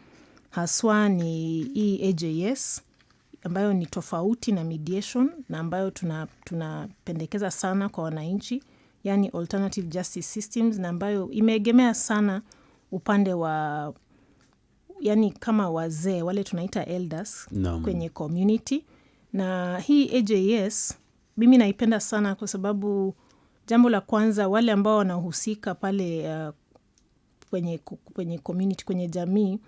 haswa ni AJS, ambayo ni tofauti na mediation, na ambayo tunapendekeza sana kwa wananchi, yani alternative justice systems, na ambayo imeegemea sana upande wa, yani kama wazee wale tunaita elders kwenye community. Na hii AJS mimi naipenda sana kwa sababu jambo la kwanza, wale ambao wanahusika pale kwenye community, kwenye jamii,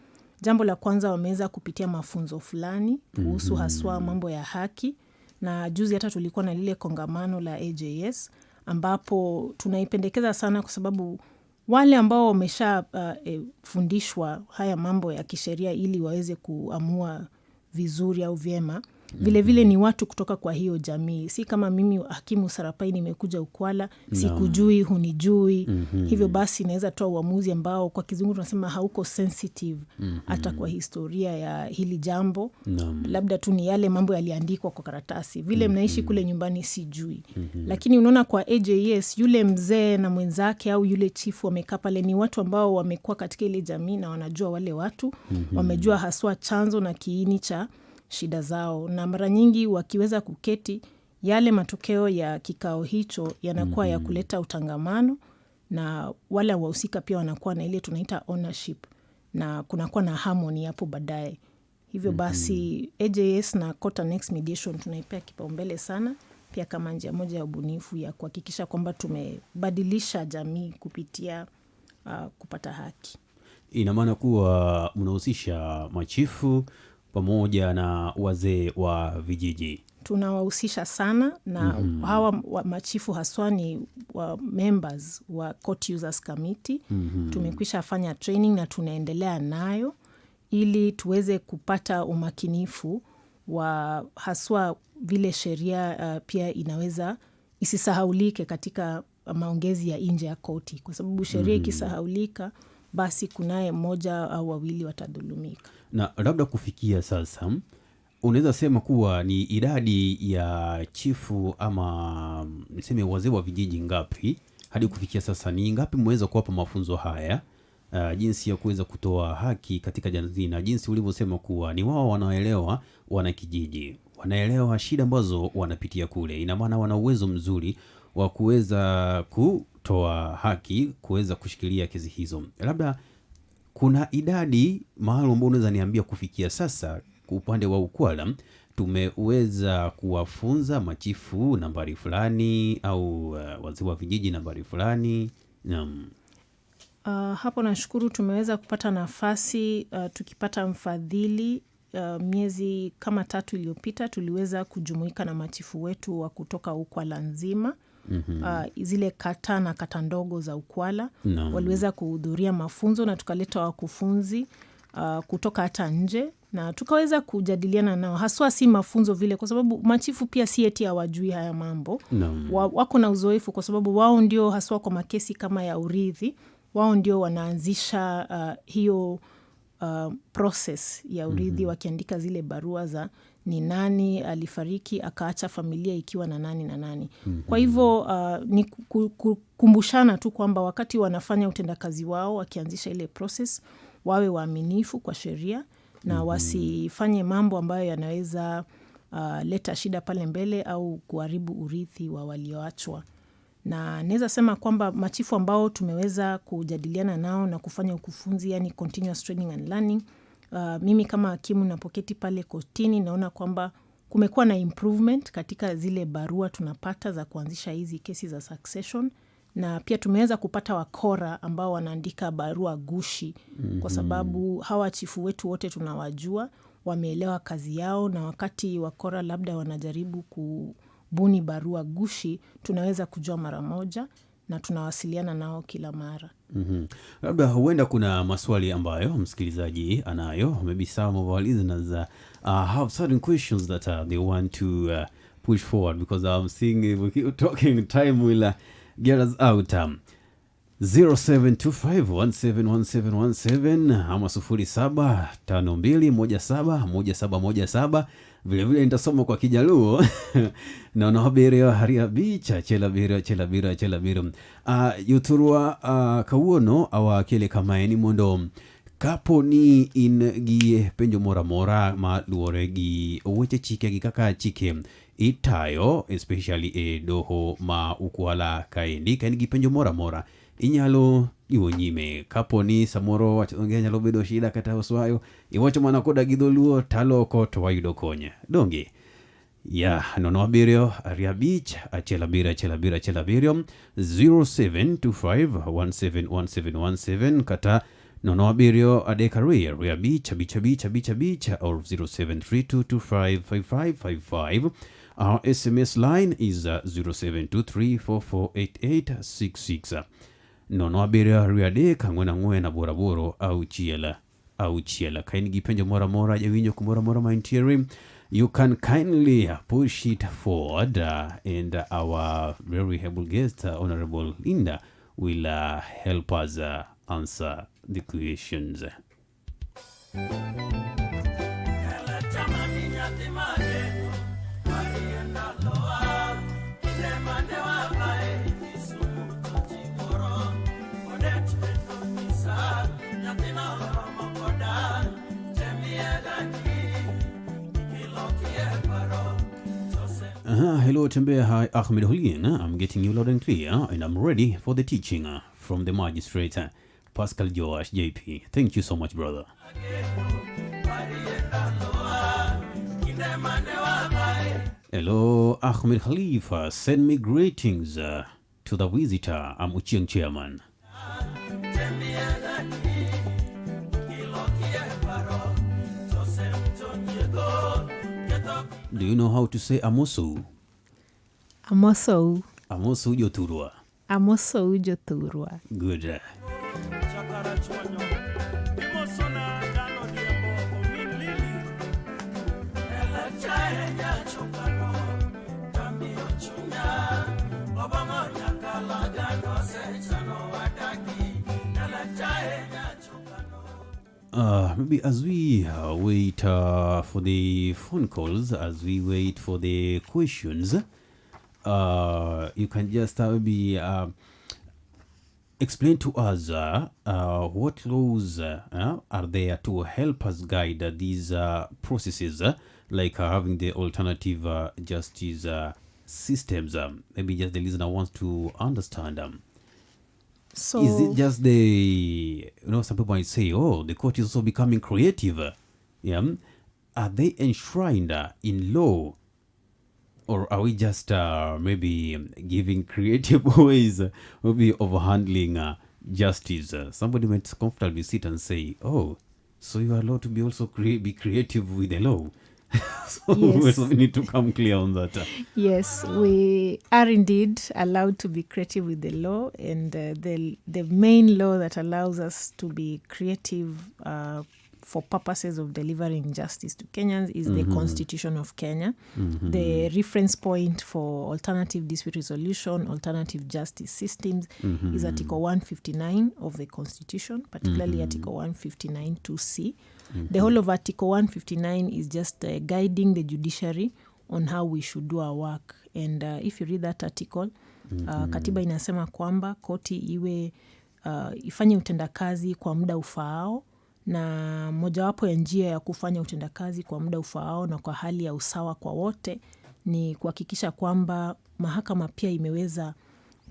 jambo la kwanza wameweza kupitia mafunzo fulani kuhusu haswa mambo ya haki. Na juzi hata tulikuwa na lile kongamano la AJS ambapo tunaipendekeza sana kwa sababu wale ambao wamesha fundishwa haya mambo ya kisheria ili waweze kuamua vizuri au vyema, vile vile ni watu kutoka kwa hiyo jamii. Si kama mimi hakimu Sarapai nimekuja Ukwala, sikujui, hunijui. Hivyo basi naweza toa uamuzi ambao kwa kizungu tunasema hauko sensitive hata kwa historia ya hili jambo. Labda tu ni yale mambo yaliandikwa kwa karatasi. Vile mnaishi kule nyumbani sijui. Lakini unaona kwa AJS yule mzee na mwenzake au yule chifu wamekaa pale, ni watu ambao wamekuwa katika ile jamii na wanajua wale watu, wamejua haswa chanzo na kiini cha shida zao, na mara nyingi wakiweza kuketi, yale matokeo ya kikao hicho yanakuwa ya kuleta utangamano, na wale wahusika pia wanakuwa na ile tunaita ownership, na kunakuwa na harmony hapo baadaye. Hivyo basi AJS na court annexed mediation tunaipea kipaumbele sana, pia kama njia moja ya ubunifu ya kuhakikisha kwamba tumebadilisha jamii kupitia kupata haki. Ina maana kuwa mnahusisha machifu pamoja na wazee wa vijiji? Tunawahusisha sana, na hawa machifu haswa ni members wa court users committee. Tumekwisha fanya training na tunaendelea nayo ili tuweze kupata umakinifu wa haswa vile sheria pia inaweza isisahaulike katika maongezi ya nje ya koti, kwa sababu sheria ikisahaulika basi kunaye mmoja au wawili watadhulumika. Na labda kufikia sasa unaweza sema kuwa ni idadi ya chifu ama niseme wazee wa vijiji ngapi hadi kufikia sasa, ni ngapi mweza kuwapa mafunzo haya jinsi ya kuweza kutoa haki katika jamii, na jinsi ulivyosema kuwa ni wao wanaelewa, wana kijiji wanaelewa shida ambazo wanapitia kule, ina maana wana uwezo mzuri wa kuweza kutoa haki, kuweza kushikilia kesi hizo. Labda kuna idadi maalum ambayo unaweza niambia kufikia sasa kwa upande wa Ukwala tumeweza kuwafunza machifu nambari fulani au wazee wa vijiji nambari fulani? Hapo nashukuru tumeweza kupata nafasi, tukipata mfadhili miezi kama 3 iliyopita tuliweza kujumuika na machifu wetu wa kutoka Ukwala nzima. Zile kata na kata ndogo za Ukwala waliweza kuhudhuria mafunzo, na tukaleta wakufunzi kutoka hata nje, na tukaweza kujadiliana nao. Haswa si mafunzo vile, kwa sababu machifu pia si eti hawajui haya mambo. Wako na uzoefu, kwa sababu wao ndio haswa kwa makesi kama ya urithi, wao ndio wanaanzisha hiyo process ya urithi, wakiandika zile barua za ni nani alifariki akaacha familia ikiwa na nani na nani. Kwa hivyo ni kukumbushana tu kwamba wakati wanafanya utendakazi wao, wakianzisha ile process, wawe waaminifu kwa sheria na wasifanye mambo ambayo yanaweza leta shida pale mbele au kuharibu urithi wa walioachwa. Na naweza sema kwamba machifu ambao tumeweza kujadiliana nao na kufanya ukufunzi, yani continuous training and learning, mimi kama hakimu napoketi pale kotini naona kwamba kumekuwa na improvement katika zile barua tunapata za kuanzisha hizi kesi za succession, na pia tumeweza kupata wakora ambao wanaandika barua gushi kwa sababu hawa chifu wetu wote tunawajua, wameelewa kazi yao, na wakati wakora labda wanajaribu kubuni barua gushi, tunaweza kujua mara moja na tunawasiliana nao kila mara. Labda huenda kuna maswali ambayo msikilizaji anayo, maybe some of our listeners have certain questions that they want to push forward, because I'm seeing we keep talking, time will get us out. 0725171717 ama 0752171717. Vile nitasoma kwa Kijaluo na nahabere haria bicha chela bira yuturwa kawuono awa kele kamaeni mondo kapo ni in gie penjo mora ma luore gi weche chike gi kaka chike itayo, especially doho ma Ukwala kaendi, kaen gi penjo mora inyalo iwo nyime. Kapo ni samoro wachonge nyalo bedo shida kata oswayo, iwacho mana koda gi dholuo taloko to wayudo konye. Donge ya nono abirio aria bich achela bira 0725171717 kata nono abirio adekaria aria bich or 0732255555. Our SMS line is 0723448866. Nono abiria riadek ngwena boraboro au chiela. Kaini gipenjo mora jawinyo kumora maintieri. You can kindly push it forward and our very able guest, Honorable Lyna, will help us answer the questions. Hello Tembea, hi Ahmed Lyna. I'm getting you loud and clear, and I'm ready for the teaching from the magistrate Pascal Joash JP. Thank you so much, brother. Hello Ahmed Khalifa, send me greetings to the visitor. I'm Uchieng Chairman. Do you know how to say amoso? Amoso Joturwa. Amoso Joturwa. Good. Maybe as we wait for the phone calls, as we wait for the questions, you can just maybe explain to us what laws are there to help us guide these processes, like having the alternative justice systems. Maybe just the listener wants to understand them. So is it just some people might say, oh, the court is also becoming creative. Are they enshrined in law, or are we just maybe giving creative ways maybe of handling justice? Somebody might comfortably sit and say, oh, so you are allowed to be also be creative with the law. So yes. We need to come clear on that. Yes, we are indeed allowed to be creative with the law, and the main law that allows us to be creative for purposes of delivering justice to Kenyans is the Constitution of Kenya. The reference point for alternative dispute resolution, alternative justice systems is Article 159 of the Constitution, particularly Article 159 2C. The whole of Article 159 is just guiding the judiciary on how we should do our work. And if you read that article, katiba inasema kwamba koti iwe ifanye utendakazi kwa muda ufaao, na mojawapo ya njia ya kufanya utendakazi kwa muda ufaao na kwa hali ya usawa kwa wote ni kuhakikisha kwamba mahakama pia imeweza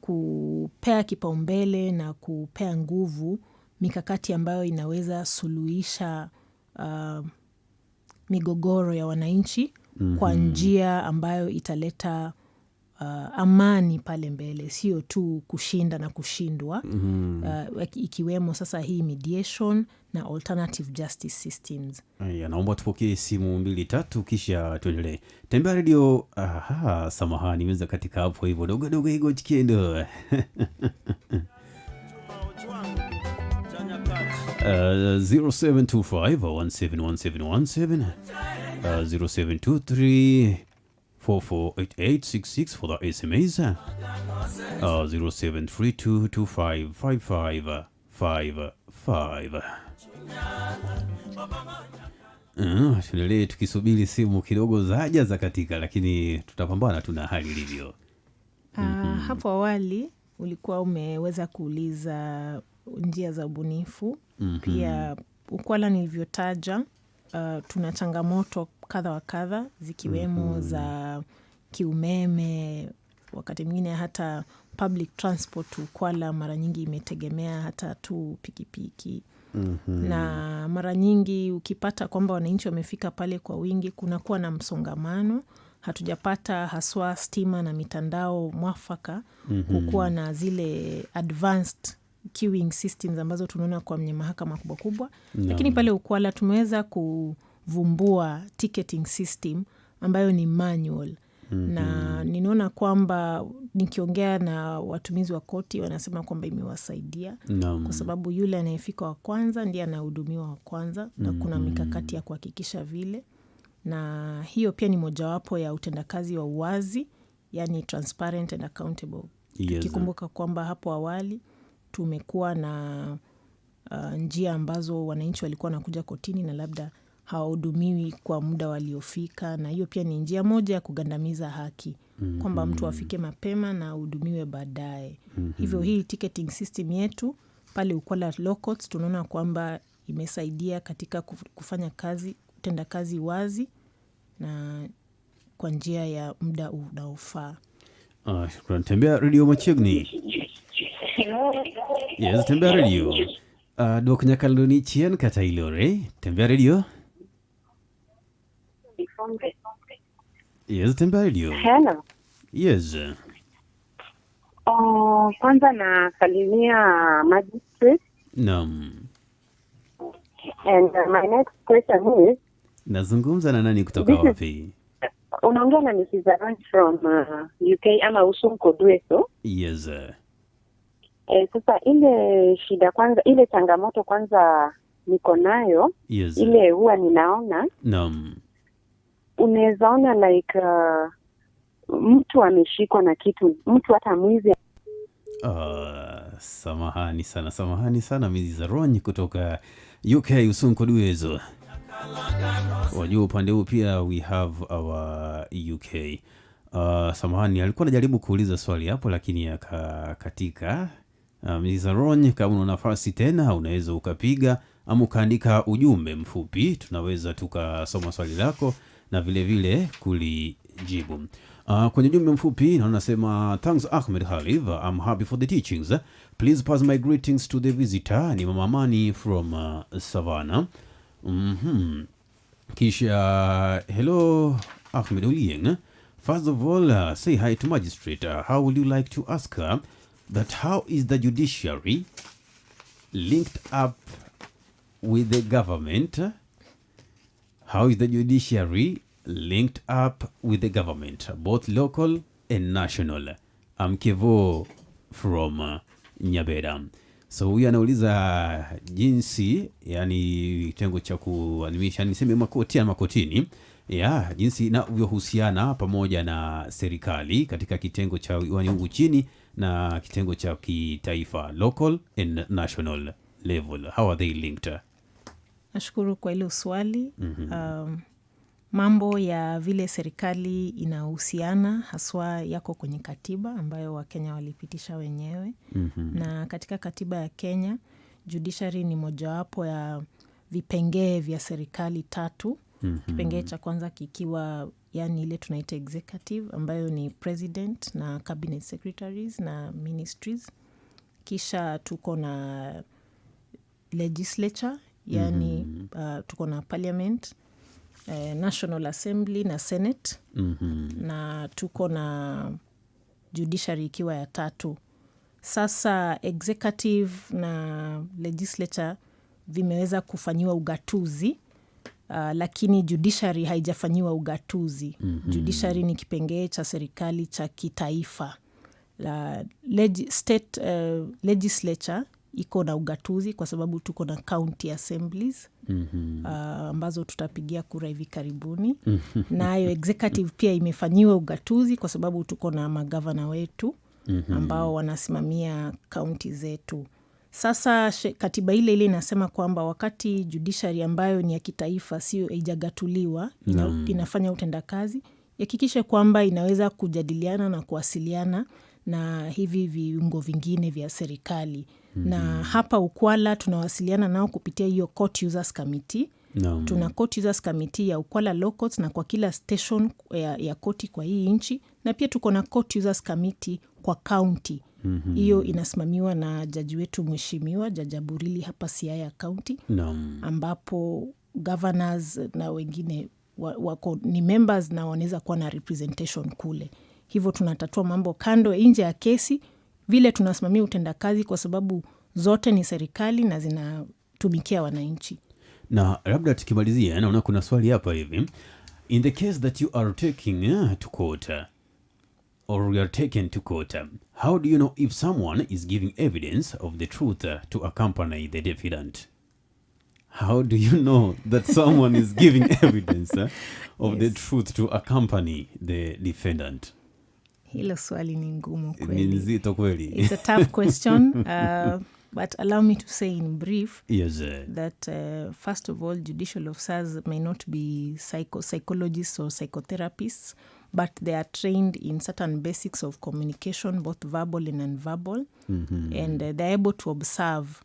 kupea kipaumbele na kupea nguvu mikakati ambayo inaweza suluhisha migogoro ya wananchi kwa njia ambayo italeta amani pale mbele, sio tu kushinda na kushindwa. Ikiwemo sasa hii mediation na alternative justice systems. Naomba tupokee simu 2-3 kisha tuendelee. Tembea Radio. Samahani nimeweza katika hapo hivyo dogo higo chikiendo. 0725171717 0723448866 for the SMS. 0732255555. Tuendelee tukisubiri simu kidogo zaja za katika, lakini tutapambana tuna hali ilivyo. Hapo awali ulikuwa umeweza kuuliza njia za ubunifu. Pia Ukwala nilivyotaja, tuna changamoto kadha wa kadha zikiwemo za kiumeme, wakati mwingine hata public transport. Ukwala mara nyingi imetegemea hata tu pikipiki. Na mara nyingi ukipata kwamba wananchi wamefika pale kwa wingi, kunakuwa na msongamano. Hatujapata haswa stima na mitandao mwafaka kukuwa na zile advanced queuing systems ambazo tunaona kwa mahakama kubwa kubwa. Lakini pale Ukwala tumeweza kuvumbua ticketing system ambayo ni manual. Na ninaona kwamba nikiongea na watumizi wa koti wanasema kwamba imewasaidia. Kwa sababu yule anayefika wa kwanza ndiye anahudumiwa wa kwanza, na kuna mikakati ya kuhakikisha vile. Na hiyo pia ni mojawapo ya utendakazi wa uwazi, yani transparent and accountable. Tukikumbuka kwamba hapo awali tumekuwa na njia ambazo wananchi walikuwa wanakuja kotini na labda hawahudumiwi kwa muda waliofika, na hiyo pia ni njia moja ya kugandamiza haki, kwamba mtu afike mapema na ahudumiwe baadaye. Hivyo hii ticketing system yetu pale Ukwala Law Courts tunaona kwamba imesaidia katika kufanya kazi, kutenda kazi wazi na kwa njia ya muda unaofaa. Shukran. Tembea Radio Machigni. Yes, Tembea Radio. Dok Nyakaloni Chien kata Ilore. Tembea Radio. Yes, Tembea Radio. Hello. Yes. Kwanza na salimia magistrate. Naam. And my next question is, nazungumza na nani kutoka wapi? Unaongea na Mrs. Aran from UK ama Usunko Dweso. Yes. Sasa ile shida kwanza, ile changamoto kwanza niko nayo. Yes. Ile huwa ninaona. Naam. Unaweza ona like mtu ameshikwa na kitu, mtu hata mwizi. Samahani sana Mrs. Aron kutoka UK Usunko Dweso. Wajua upande huu pia we have our UK. Samahani, alikuwa anajaribu kuuliza swali hapo lakini akakatika. Mrs. Aron, kama una nafasi tena unaweza ukapiga ama ukaandika ujumbe mfupi, tunaweza tukasoma swali lako na vile vile kulijibu. Kwenye ujumbe mfupi naona nasema thanks Ahmed Khalif, I'm happy for the teachings. Please pass my greetings to the visitor. Ni Mama Mani from Savannah. Kisha hello Ahmed Olieng. First of all, say hi to magistrate. How would you like to ask her that how is the judiciary linked up with the government? How is the judiciary linked up with the government, both local and national? I'm Kevo from Nyabera. So huyu anauliza jinsi, yani kitengo cha kuadhimisha niseme makotini, jinsi inavyohusiana pamoja na serikali katika kitengo cha huku chini na kitengo cha kitaifa, local and national level. How are they linked? Nashukuru kwa ile swali. Mambo ya vile serikali inahusiana haswa yako kwenye katiba ambayo Wakenya walipitisha wenyewe. Na katika katiba ya Kenya, judiciary ni mojawapo ya vipengee vya serikali 3. Kipengee cha kwanza kikiwa yani ile tunaita executive ambayo ni president na cabinet secretaries na ministries. Kisha tuko na legislature, yani tuko na parliament. National Assembly na Senate. Na tuko na Judiciary ikiwa ya 3. Sasa executive na legislature vimeweza kufanyiwa ugatuzi, lakini judiciary haijafanyiwa ugatuzi. Judiciary ni kipengee cha serikali cha kitaifa. State legislature iko na ugatuzi kwa sababu tuko na county assemblies ambazo tutapigia kura hivi karibuni. Nayo executive pia imefanyiwa ugatuzi kwa sababu tuko na magavana wetu ambao wanasimamia county zetu. Sasa katiba ile inasema kwamba wakati judiciary ambayo ni ya kitaifa sio haijagatuliwa, inafanya utendakazi, ihakikishe kwamba inaweza kujadiliana na kuwasiliana na hivi viungo vingine vya serikali. Na hapa Ukwala tunawasiliana nao kupitia hiyo Court Users Committee. Tuna Court Users Committee ya Ukwala Law Courts na kwa kila station ya koti kwa hii nchi, na pia tuko na Court Users Committee kwa county. Hiyo inasimamiwa na jaji wetu mheshimiwa Jaji Aburili hapa Siaya County, ambapo governors na wengine wako ni members na wanaweza kuwa na representation kule. Hivyo tunatatua mambo kando nje ya kesi, vile tunasimamia utendakazi kwa sababu zote ni serikali na zinatumikia wananchi. Na labda tukimalizia, naona kuna swali hapa hivi. In the case that you are taking to court or you are taken to court, how do you know if someone is giving evidence of the truth to accompany the defendant? How do you know that someone is giving evidence of the truth to accompany the defendant? Hilo swali ni ngumu Ni kweli. nzito kweli. It's a tough question, but allow me to say in brief that first of all, judicial officers may not be psychologists or psychotherapists, but they are trained in certain basics of communication, both verbal and non-verbal, and they're able to observe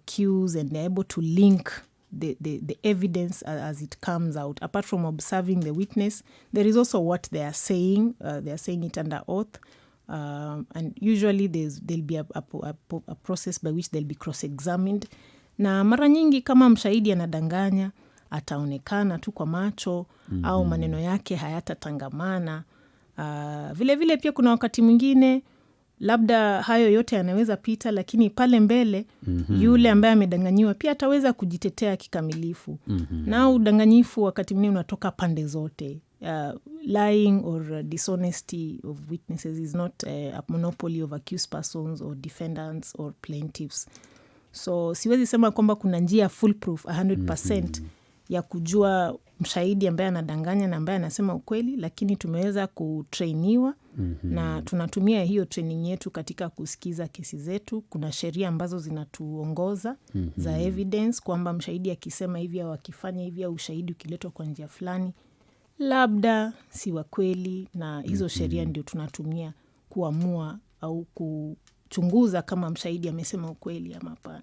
cues, and they're able to link the evidence as it comes out. Apart from observing the witness, there is also what they are saying. They are saying it under oath, and usually there'll be a process by which they'll be cross-examined. Na mara nyingi kama mshahidi anadanganya, ataonekana tu kwa macho au maneno yake hayatatangamana. Vile vile pia kuna wakati mwingine labda hayo yote yanaweza pita, lakini pale mbele yule ambaye amedanganyiwa pia ataweza kujitetea kikamilifu. Na udanganyifu wakati mwingine unatoka pande zote. Lying or dishonesty of witnesses is not a monopoly of accused persons or defendants or plaintiffs. So siwezi sema kwamba kuna njia foolproof 100% ya kujua mshahidi ambaye anadanganya na ambaye anasema ukweli, lakini tumeweza kutrainiwa na tunatumia hiyo training yetu katika kusikiza kesi zetu. Kuna sheria ambazo zinatuongoza za evidence kwamba mshahidi akisema hivi au akifanya hivi au ushahidi ukiletwa kwa njia fulani labda si wa kweli, na hizo sheria ndio tunatumia kuamua au kuchunguza kama mshahidi amesema ukweli ama hapana.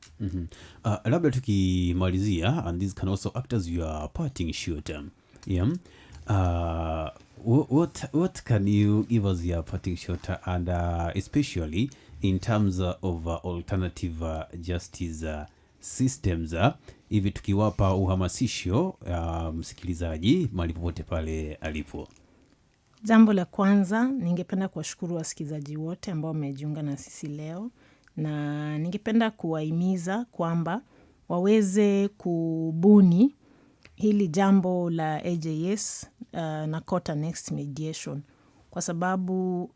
Labda tukimalizia, and this can also act as your parting shot. What can you give us your parting shot, and especially in terms of alternative justice systems, hivi tukiwapa uhamasisho msikilizaji mahali popote pale alipo? Jambo la kwanza, ningependa kuwashukuru wasikilizaji wote ambao wamejiunga na sisi leo, na ningependa kuwahimiza kwamba waweze kubuni hili jambo la AJS na Court Annexed Mediation, kwa sababu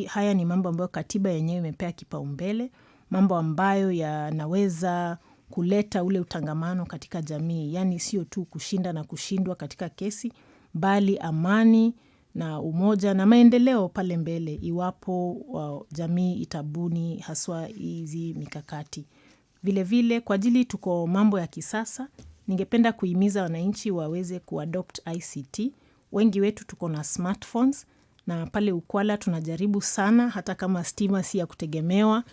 haya ni mambo ambayo katiba yenyewe imepea kipaumbele, mambo ambayo yanaweza kuleta ule utangamano katika jamii, yani sio tu kushinda na kushindwa katika kesi, bali amani na umoja na maendeleo pale mbele iwapo jamii itabuni haswa hizi mikakati. Vile vile kwa ajili tuko mambo ya kisasa, ningependa kuhimiza wananchi waweze kuadopt ICT. Wengi wetu tuko na smartphones, na pale Ukwala tunajaribu sana, hata kama stima si ya kutegemewa,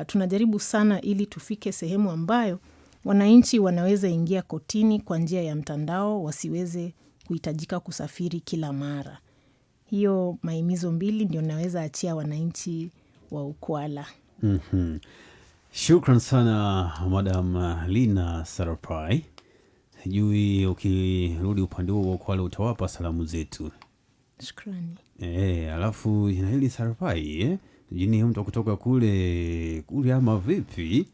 tunajaribu sana ili tufike sehemu ambayo wananchi wanaweza ingia kotini kwa njia ya mtandao, wasiweze kuhitajika kusafiri kila mara. Hiyo mahimizo mbili ndio naweza achia wananchi wa Ukwala. Shukran sana Madam Lyna Sarapai. Sijui ukirudi upande huo kwa wale utawapa salamu zetu. Shukrani. Alafu jina hili Sarapai, jini mtu kutoka kule ama vipi?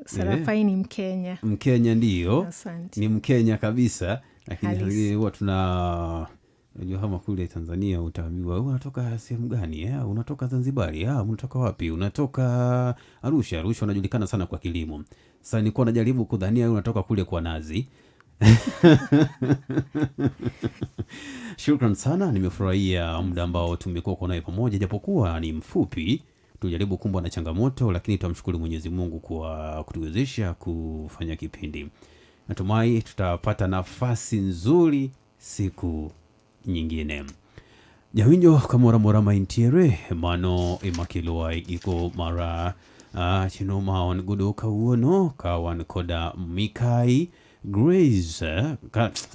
Sarapai ni Mkenya. Mkenya ndio. Asante. Ni Mkenya kabisa. Lakini Halisi. huwa unajua kama kule Tanzania utaambiwa unatoka sehemu gani? Unatoka Zanzibari? Unatoka wapi? Unatoka Arusha. Arusha unajulikana sana kwa kilimo. Sasa nilikuwa najaribu kudhania unatoka kule kwa nazi. Shukran sana, nimefurahia muda ambao tumekuwa naye pamoja, japokuwa ni mfupi. Tujaribu kumbwa na changamoto, lakini tumshukuru Mwenyezi Mungu kwa kutuwezesha kufanya kipindi. Natumai tutapata nafasi nzuri siku nyingine. Jawinjo kamora maintiere mano imakilwa iko mara chino maon gudu kauono kawan koda Mikai Grace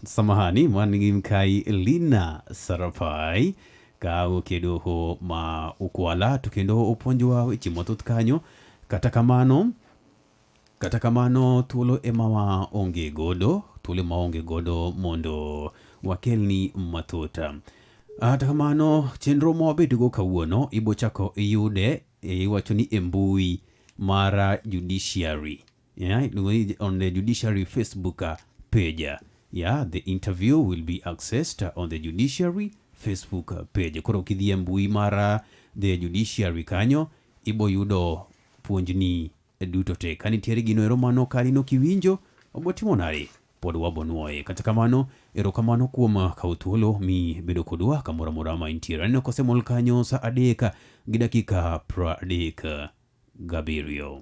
samahani mani Mikai Lyna Sarapai ka ukedo ma Ukwala tukendo uponjwa wichimotot kanyo katakamano tulo emawa onge godo mondo wakelni matota. Atakamano chenro mobedugo kawuono ibo chako yude iwacho ni embui mara Judiciary. On the Judiciary Facebook page. The interview will be accessed on the Judiciary Facebook page. Koro kidhi embui mara the Judiciary kanyo ibo yudo puonjni duto te. Kanitiere gino eromano kalino kiwinjo obotimonare pod wabonuoye. Kata kamano erokamano kuom kautuolo mi bedo kodwa kamora maintiere. Neno kosemol kanyo sa 3 gi dakika 37.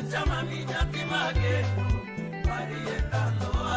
Chama minha timage, Maria